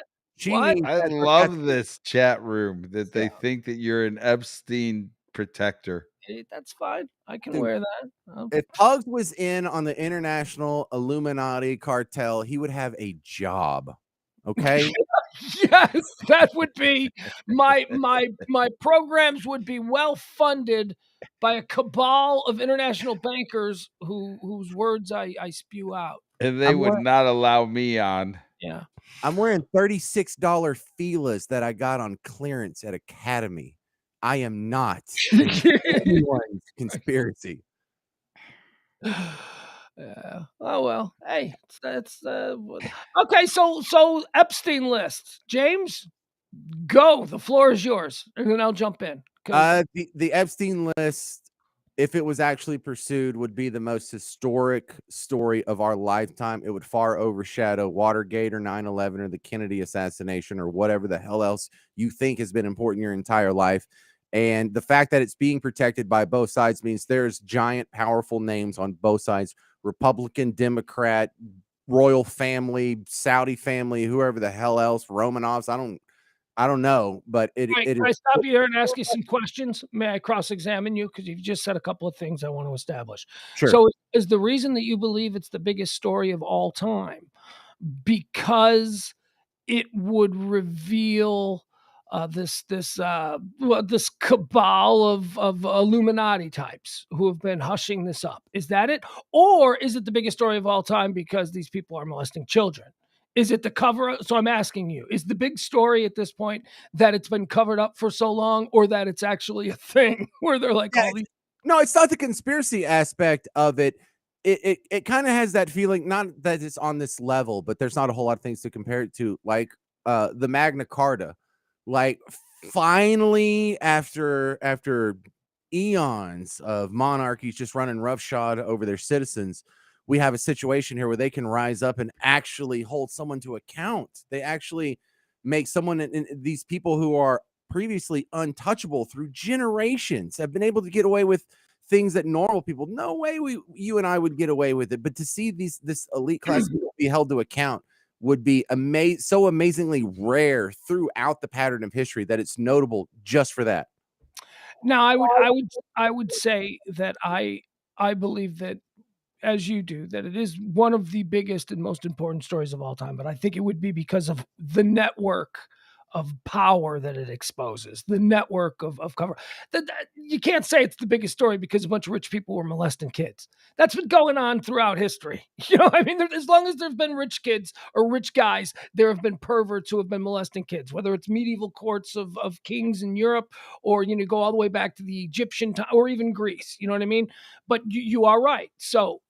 What? I love this chat room that they think that you're an Epstein protector. Hey, that's fine. I can wear that. If Pugs was in on the international Illuminati cartel, he would have a job. Okay. Yes, that would be my programs would be well funded by a cabal of international bankers whose words I spew out. And they would not allow me on. Yeah. I'm wearing $36 Filas that I got on clearance at Academy. I am not anyone's conspiracy. Yeah. Oh well. Hey, that's okay. So Epstein list, James, go. The floor is yours, and then I'll jump in. The Epstein list, if it was actually pursued, would be the most historic story of our lifetime. It would far overshadow Watergate or 9/11 or the Kennedy assassination or whatever the hell else you think has been important your entire life. And the fact that it's being protected by both sides means there's giant, powerful names on both sides: Republican, Democrat, royal family, Saudi family, whoever the hell else, Romanovs. I don't know, but it is. Can I stop you there and ask you some questions? May I cross-examine you? Because you've just said a couple of things I want to establish. Sure. So is the reason that you believe it's the biggest story of all time because it would reveal this cabal of Illuminati types who have been hushing this up? Is that it? Or is it the biggest story of all time because these people are molesting children? Is it the cover? So I'm asking you, is the big story at this point that it's been covered up for so long, or that it's actually a thing where they're like, all these? No, it's not the conspiracy aspect of it. It kind of has that feeling, not that it's on this level, but there's not a whole lot of things to compare it to, like the Magna Carta. Like finally, after eons of monarchies just running roughshod over their citizens, we have a situation here where they can rise up and actually hold someone to account. They actually make someone, in these people who are previously untouchable through generations, have been able to get away with things that normal people, no way you and I would get away with it. But to see this elite class people be held to account would be so amazingly rare throughout the pattern of history that it's notable just for that. Now, I would say that I believe that, as you do, that it is one of the biggest and most important stories of all time. But I think it would be because of the network of power that it exposes, the network of cover. That you can't say it's the biggest story because a bunch of rich people were molesting kids. That's been going on throughout history. You know, I mean, as long as there's been rich kids or rich guys, there have been perverts who have been molesting kids, whether it's medieval courts of kings in Europe, or, you know, go all the way back to the Egyptian time, or even Greece. You know what I mean? But you are right. So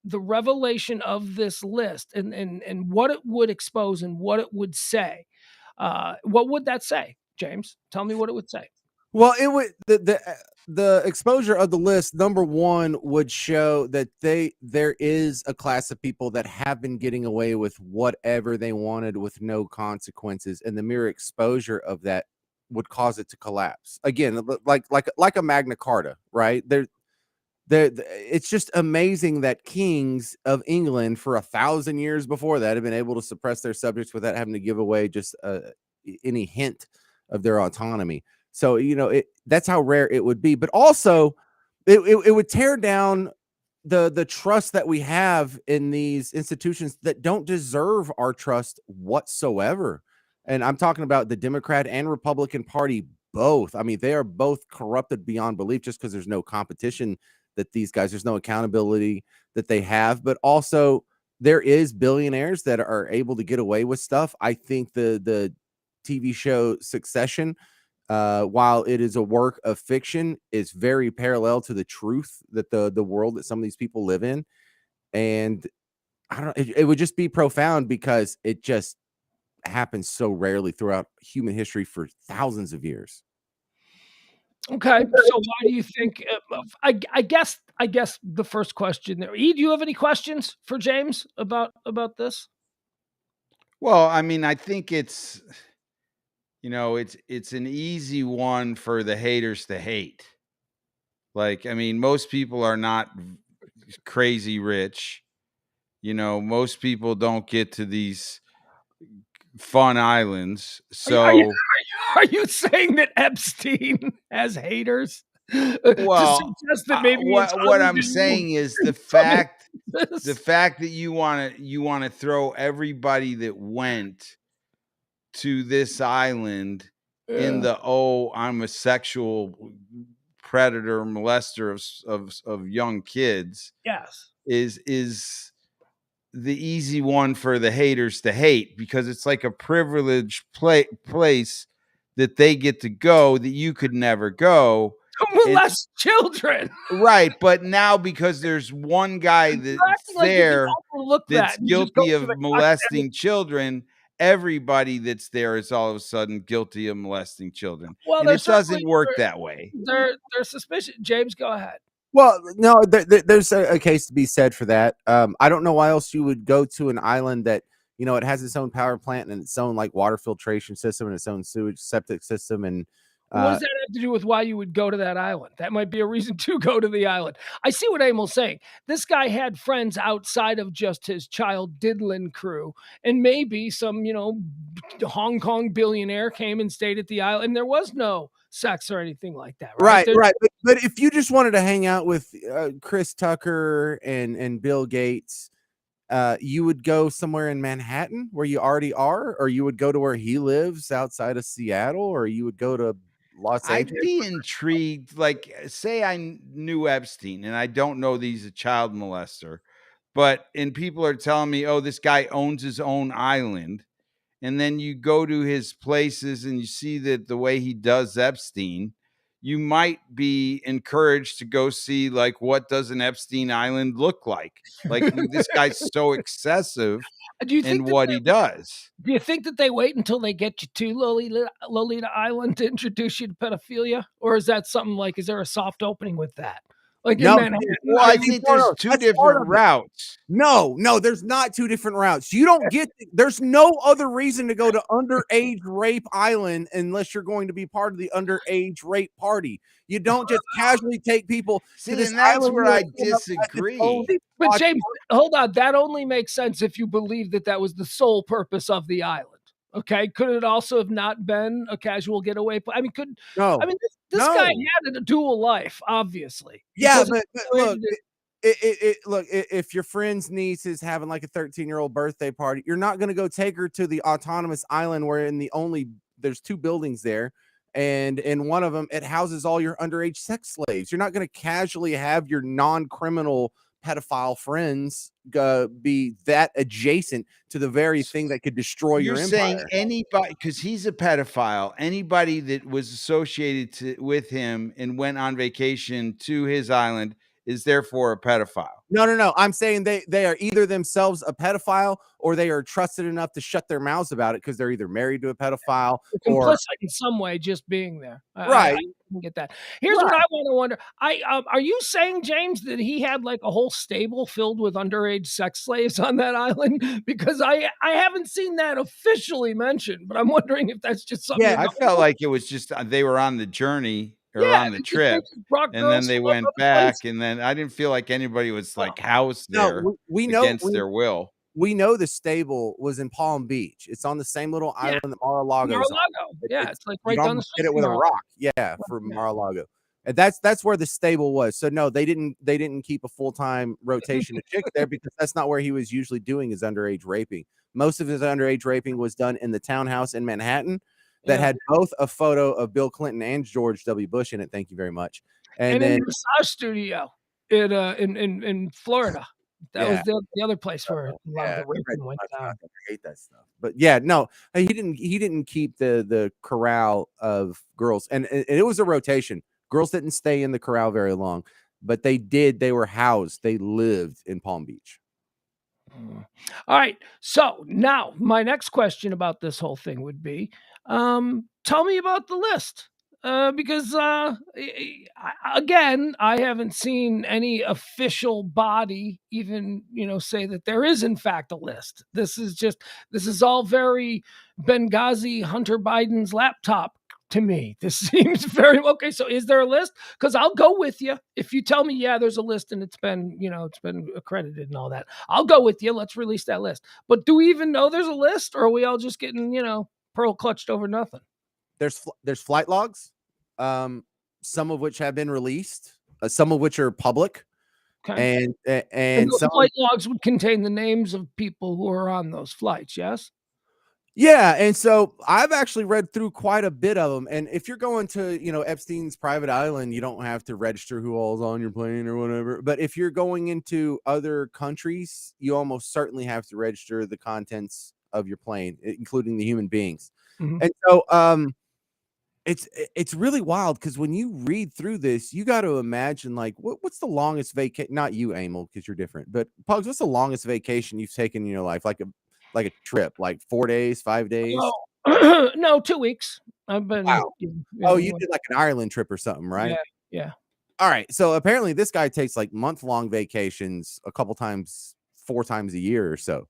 the revelation of this list and what it would expose and what it would say, what would that say, James? Tell me what it would say. Well, it would the exposure of the list, number one, would show that there is a class of people that have been getting away with whatever they wanted with no consequences, and the mere exposure of that would cause it to collapse. Again, like a Magna Carta, right? It's just amazing that kings of England for 1,000 years before that have been able to suppress their subjects without having to give away just any hint of their autonomy. So, you know, that's how rare it would be. But also, it would tear down the trust that we have in these institutions that don't deserve our trust whatsoever. And I'm talking about the Democrat and Republican Party both. I mean, they are both corrupted beyond belief just because there's no competition that these guys, there's no accountability that they have, but also there is billionaires that are able to get away with stuff. I think the TV show Succession, while it is a work of fiction, is very parallel to the truth that the world that some of these people live in. And I don't, it would just be profound because it just happens so rarely throughout human history for thousands of years. Okay, so why do you think? I guess the first question there. E, do you have any questions for James about this? Well, I mean, I think it's, you know, it's an easy one for the haters to hate. Like, I mean, most people are not crazy rich. You know, most people don't get to these fun islands. So, Are you saying that Epstein has haters? well, To suggest that maybe what I'm saying is the fact that you want to throw everybody that went to this island in the I'm a sexual predator molester of young kids yes is the easy one for the haters to hate, because it's like a privileged place that they get to go that you could never go. Molest children, right? But now, because there's one guy that's there that's guilty of molesting children, everybody that's there is all of a sudden guilty of molesting children. Well, and it doesn't work that way. They're suspicious. James, go ahead. Well, no, there's a case to be said for that. I don't know why else you would go to an island that, you know, it has its own power plant and its own like water filtration system and its own sewage septic system. And what does that have to do with why you would go to that island? That might be a reason to go to the island. I see what Emil's saying. This guy had friends outside of just his child diddling crew, and maybe some, you know, Hong Kong billionaire came and stayed at the island, and there was no sex or anything like that, right? Right. But if you just wanted to hang out with Chris Tucker and Bill Gates, you would go somewhere in Manhattan where you already are, or you would go to where he lives outside of Seattle, or you would go to Los Angeles. I'd be intrigued. Like, say I knew Epstein and I don't know that he's a child molester, and people are telling me, oh, this guy owns his own island. And then you go to his places and you see that the way he does Epstein, you might be encouraged to go see, like, what does an Epstein island look like? Like, this guy's so excessive in what he does. Do you think that they wait until they get you to Lolita Island to introduce you to pedophilia? Or is that something like, is there a soft opening with that? like No, in Manhattan? Well, I think there's two that's part different of it. routes. No, there's not two different routes. You don't get there's no other reason to go to underage rape island unless you're going to be part of the underage rape party. You don't just casually take people See, to this and that's island where where I they end up at its own disagree. But watch James, hold on. That only makes sense if you believe that that was the sole purpose of the island. Okay, could it also have not been a casual getaway? I mean, No, this guy no. had a dual life, obviously. Yeah, because but look, look, if your friend's niece is having like a 13-year-old birthday party, you're not going to go take her to the autonomous island where there's two buildings there, and in one of them it houses all your underage sex slaves. You're not going to casually have your non-criminal pedophile friends be that adjacent to the very thing that could destroy You're your saying empire. anybody, because he's a pedophile, anybody that was associated with him and went on vacation to his island is therefore a pedophile. No. I'm saying they are either themselves a pedophile or they are trusted enough to shut their mouths about it because they're either married to a pedophile it's or implicit in some way just being there. right. I can get that. Here's what I want to wonder. Are you saying, James, that he had like a whole stable filled with underage sex slaves on that island? Because I haven't seen that officially mentioned, but I'm wondering if that's just something. Yeah, I felt like it was just they were on the journey or on the they trip, brought and then girls they from went other back, places. and then I didn't feel like anybody was like Oh. housed there No, we against their will. we know the stable was in Palm Beach. It's on the same little island that Mar-a-Lago is on. Mar-a-Lago. Yeah, it's like You right down the almost street hit it with a from rock. Yeah, Mar-a-Lago. from Yeah. Mar-a-Lago. And that's where the stable was. So no, they didn't keep a full-time rotation of chicks there because that's not where he was usually doing his underage raping. Most of his underage raping was done in the townhouse in Manhattan that Yeah. had both a photo of Bill Clinton and George W. Bush in it. Thank you very much. And then in the massage studio in Florida. That was yeah, the other place where a lot of the raping went down. I hate that stuff. But yeah, no, he didn't keep the corral of girls, and it was a rotation. Girls didn't stay in the corral very long, but they were housed. They lived in Palm Beach. All right. So now my next question about this whole thing would be, tell me about the list. Because again, I haven't seen any official body even, say that there is in fact a list. This is all very Benghazi Hunter Biden's laptop to me. This seems very okay. So is there a list? Because I'll go with you if you tell me, yeah, there's a list and it's been accredited and all that. I'll go with you. Let's release that list. But do we even know there's a list, or are we all just getting, pearl clutched over nothing? There's flight logs, some of which have been released, some of which are public, Okay. and those some flight logs would contain the names of people who are on those flights. Yes. yeah, and so I've actually read through quite a bit of them. And if you're going to, Epstein's private island, you don't have to register who all's on your plane or whatever. But if you're going into other countries, you almost certainly have to register the contents of your plane, including the human beings. Mhm. And so it's really wild because when you read through this, you got to imagine like what's the longest vacation? Not you, Emil, because you're different. But Pugs, what's the longest vacation you've taken in your life? Like a trip, like 4 days, 5 days? Oh, no, 2 weeks. I've been. Wow. Oh, you did like an Ireland trip or something, right? Yeah. All right. So apparently this guy takes like month-long vacations a couple times, 4 times a year or so.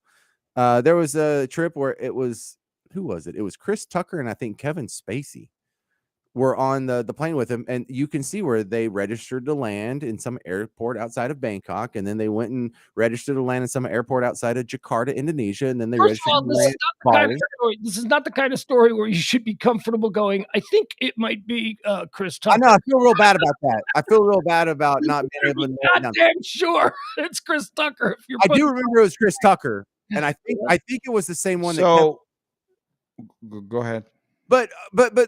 There was a trip where who was it? It was Chris Tucker and I think Kevin Spacey were on the plane with him, and you can see where they registered to land in some airport outside of Bangkok, and then they went and registered to land in some airport outside of Jakarta, Indonesia, and then they First of registered all, to this land is not the kind of story. This is not the kind of story where you should be comfortable going. I think it might be Chris Tucker. I know. I feel real bad about that. I feel real bad about not being able to nail it down. Goddamn sure it's Chris Tucker. If you're I do remember it was Chris Tucker, and I think it was the same one. So go ahead. But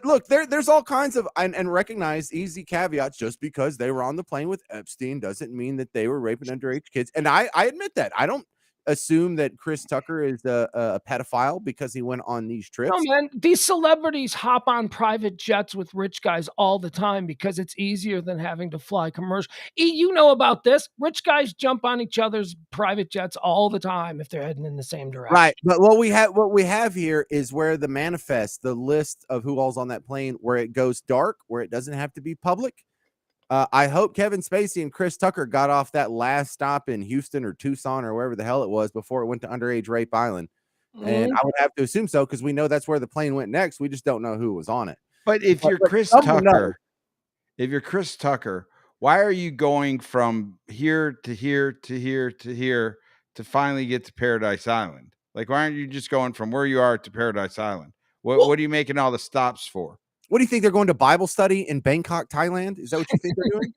look, there's all kinds of and recognize easy caveats. Just because they were on the plane with Epstein doesn't mean that they were raping underage kids. And I admit that. I don't assume that Chris Tucker is a pedophile because he went on these trips. No, man, these celebrities hop on private jets with rich guys all the time because it's easier than having to fly commercial. You know about this. Rich guys jump on each other's private jets all the time if they're heading in the same direction. Right. But what we have here is where the manifest, the list of who all's on that plane, where it goes dark, where it doesn't have to be public. I hope Kevin Spacey and Chris Tucker got off that last stop in Houston or Tucson or wherever the hell it was before it went to Underage Rape Island. And I would have to assume so because we know that's where the plane went next. We just don't know who was on it. But if you're Chris Tucker, why are you going from here to here to here to here to finally get to Paradise Island? Like, why aren't you just going from where you are to Paradise Island? What are you making all the stops for? What do you think they're going to Bible study in Bangkok, Thailand? Is that what you think they're doing?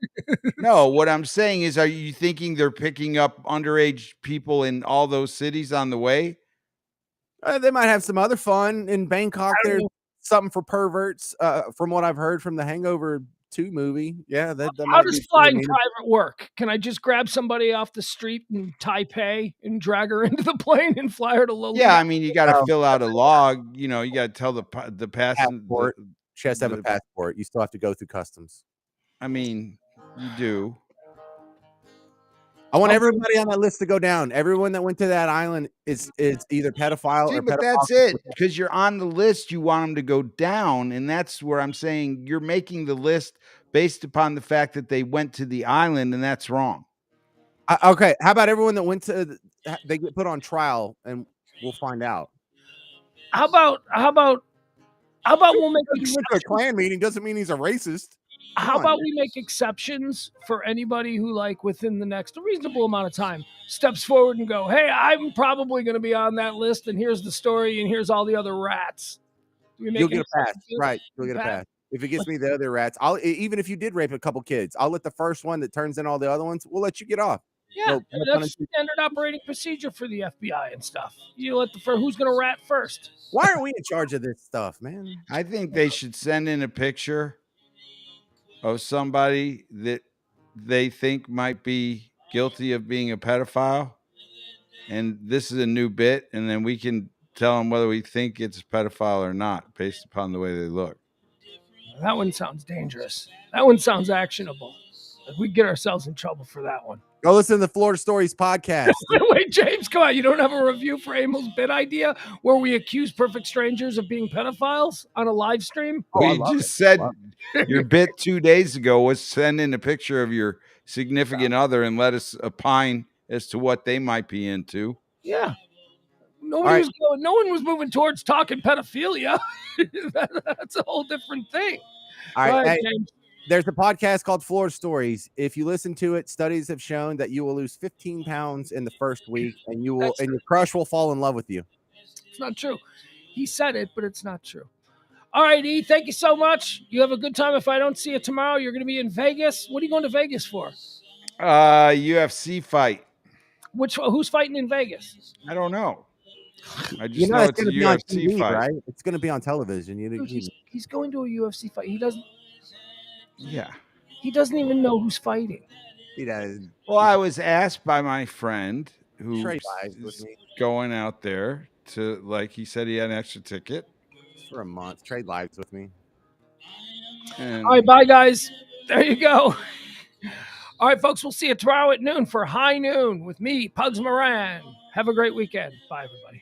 No, what I'm saying is, are you thinking they're picking up underage people in all those cities on the way? They might have some other fun in Bangkok. There's something for perverts, from what I've heard from the Hangover 2 movie. Yeah, how does flying private work? Can I just grab somebody off the street in Taipei and drag her into the plane and fly her to Lolita? Yeah, I mean, you got to fill out a log. You know, you got to tell the passport. She has to have a passport. You still have to go through customs. I mean, you do. I want everybody on that list to go down. Everyone that went to that island is either pedophile or but pedophile. That's it. Because you're on the list, you want them to go down. And that's where I'm saying you're making the list based upon the fact that they went to the island, and that's wrong. Okay, how about everyone that went to they get put on trial and we'll find out. How about we'll make a Klan meeting doesn't mean he's a racist. How about we make exceptions for anybody who, like, within the next reasonable amount of time steps forward and go, hey, I'm probably going to be on that list, and here's the story, and here's all the other rats. You'll get a pass. Right. You'll get a pass. If it gets me the other rats, even if you did rape a couple kids, I'll let the first one that turns in all the other ones, we'll let you get off. Yeah, that's standard operating procedure for the FBI and stuff. You let who's going to rat first? Why are we in charge of this stuff, man? I think they should send in a picture of somebody that they think might be guilty of being a pedophile, and this is a new bit, and then we can tell them whether we think it's a pedophile or not based upon the way they look. That one sounds dangerous. That one sounds actionable. We get ourselves in trouble for that one. Go listen to the Florida Stories podcast. Wait, James, come on. You don't have a review for Emil's bit idea where we accuse perfect strangers of being pedophiles on a live stream? We just said your bit 2 days ago was send in a picture of your significant other and let us opine as to what they might be into. Yeah. No one was moving towards talking pedophilia. That's a whole different thing. All right, James. There's a podcast called Florida Stories. If you listen to it, studies have shown that you will lose 15 pounds in the first week, and your crush will fall in love with you. It's not true. He said it, but it's not true. All right, E, thank you so much. You have a good time. If I don't see you tomorrow, you're going to be in Vegas. What are you going to Vegas for? UFC fight. Who's fighting in Vegas? I don't know. I just know it's a UFC fight. Right? It's going to be on television. He's going to a UFC fight. He doesn't. Yeah. He doesn't even know who's fighting. He does. Well, I was asked by my friend who's going out there to, like, he said he had an extra ticket. Just for a month. Trade lives with me. All right, bye, guys. There you go. All right, folks, we'll see you tomorrow at noon for High Noon with me, Pugs Moran. Have a great weekend. Bye, everybody.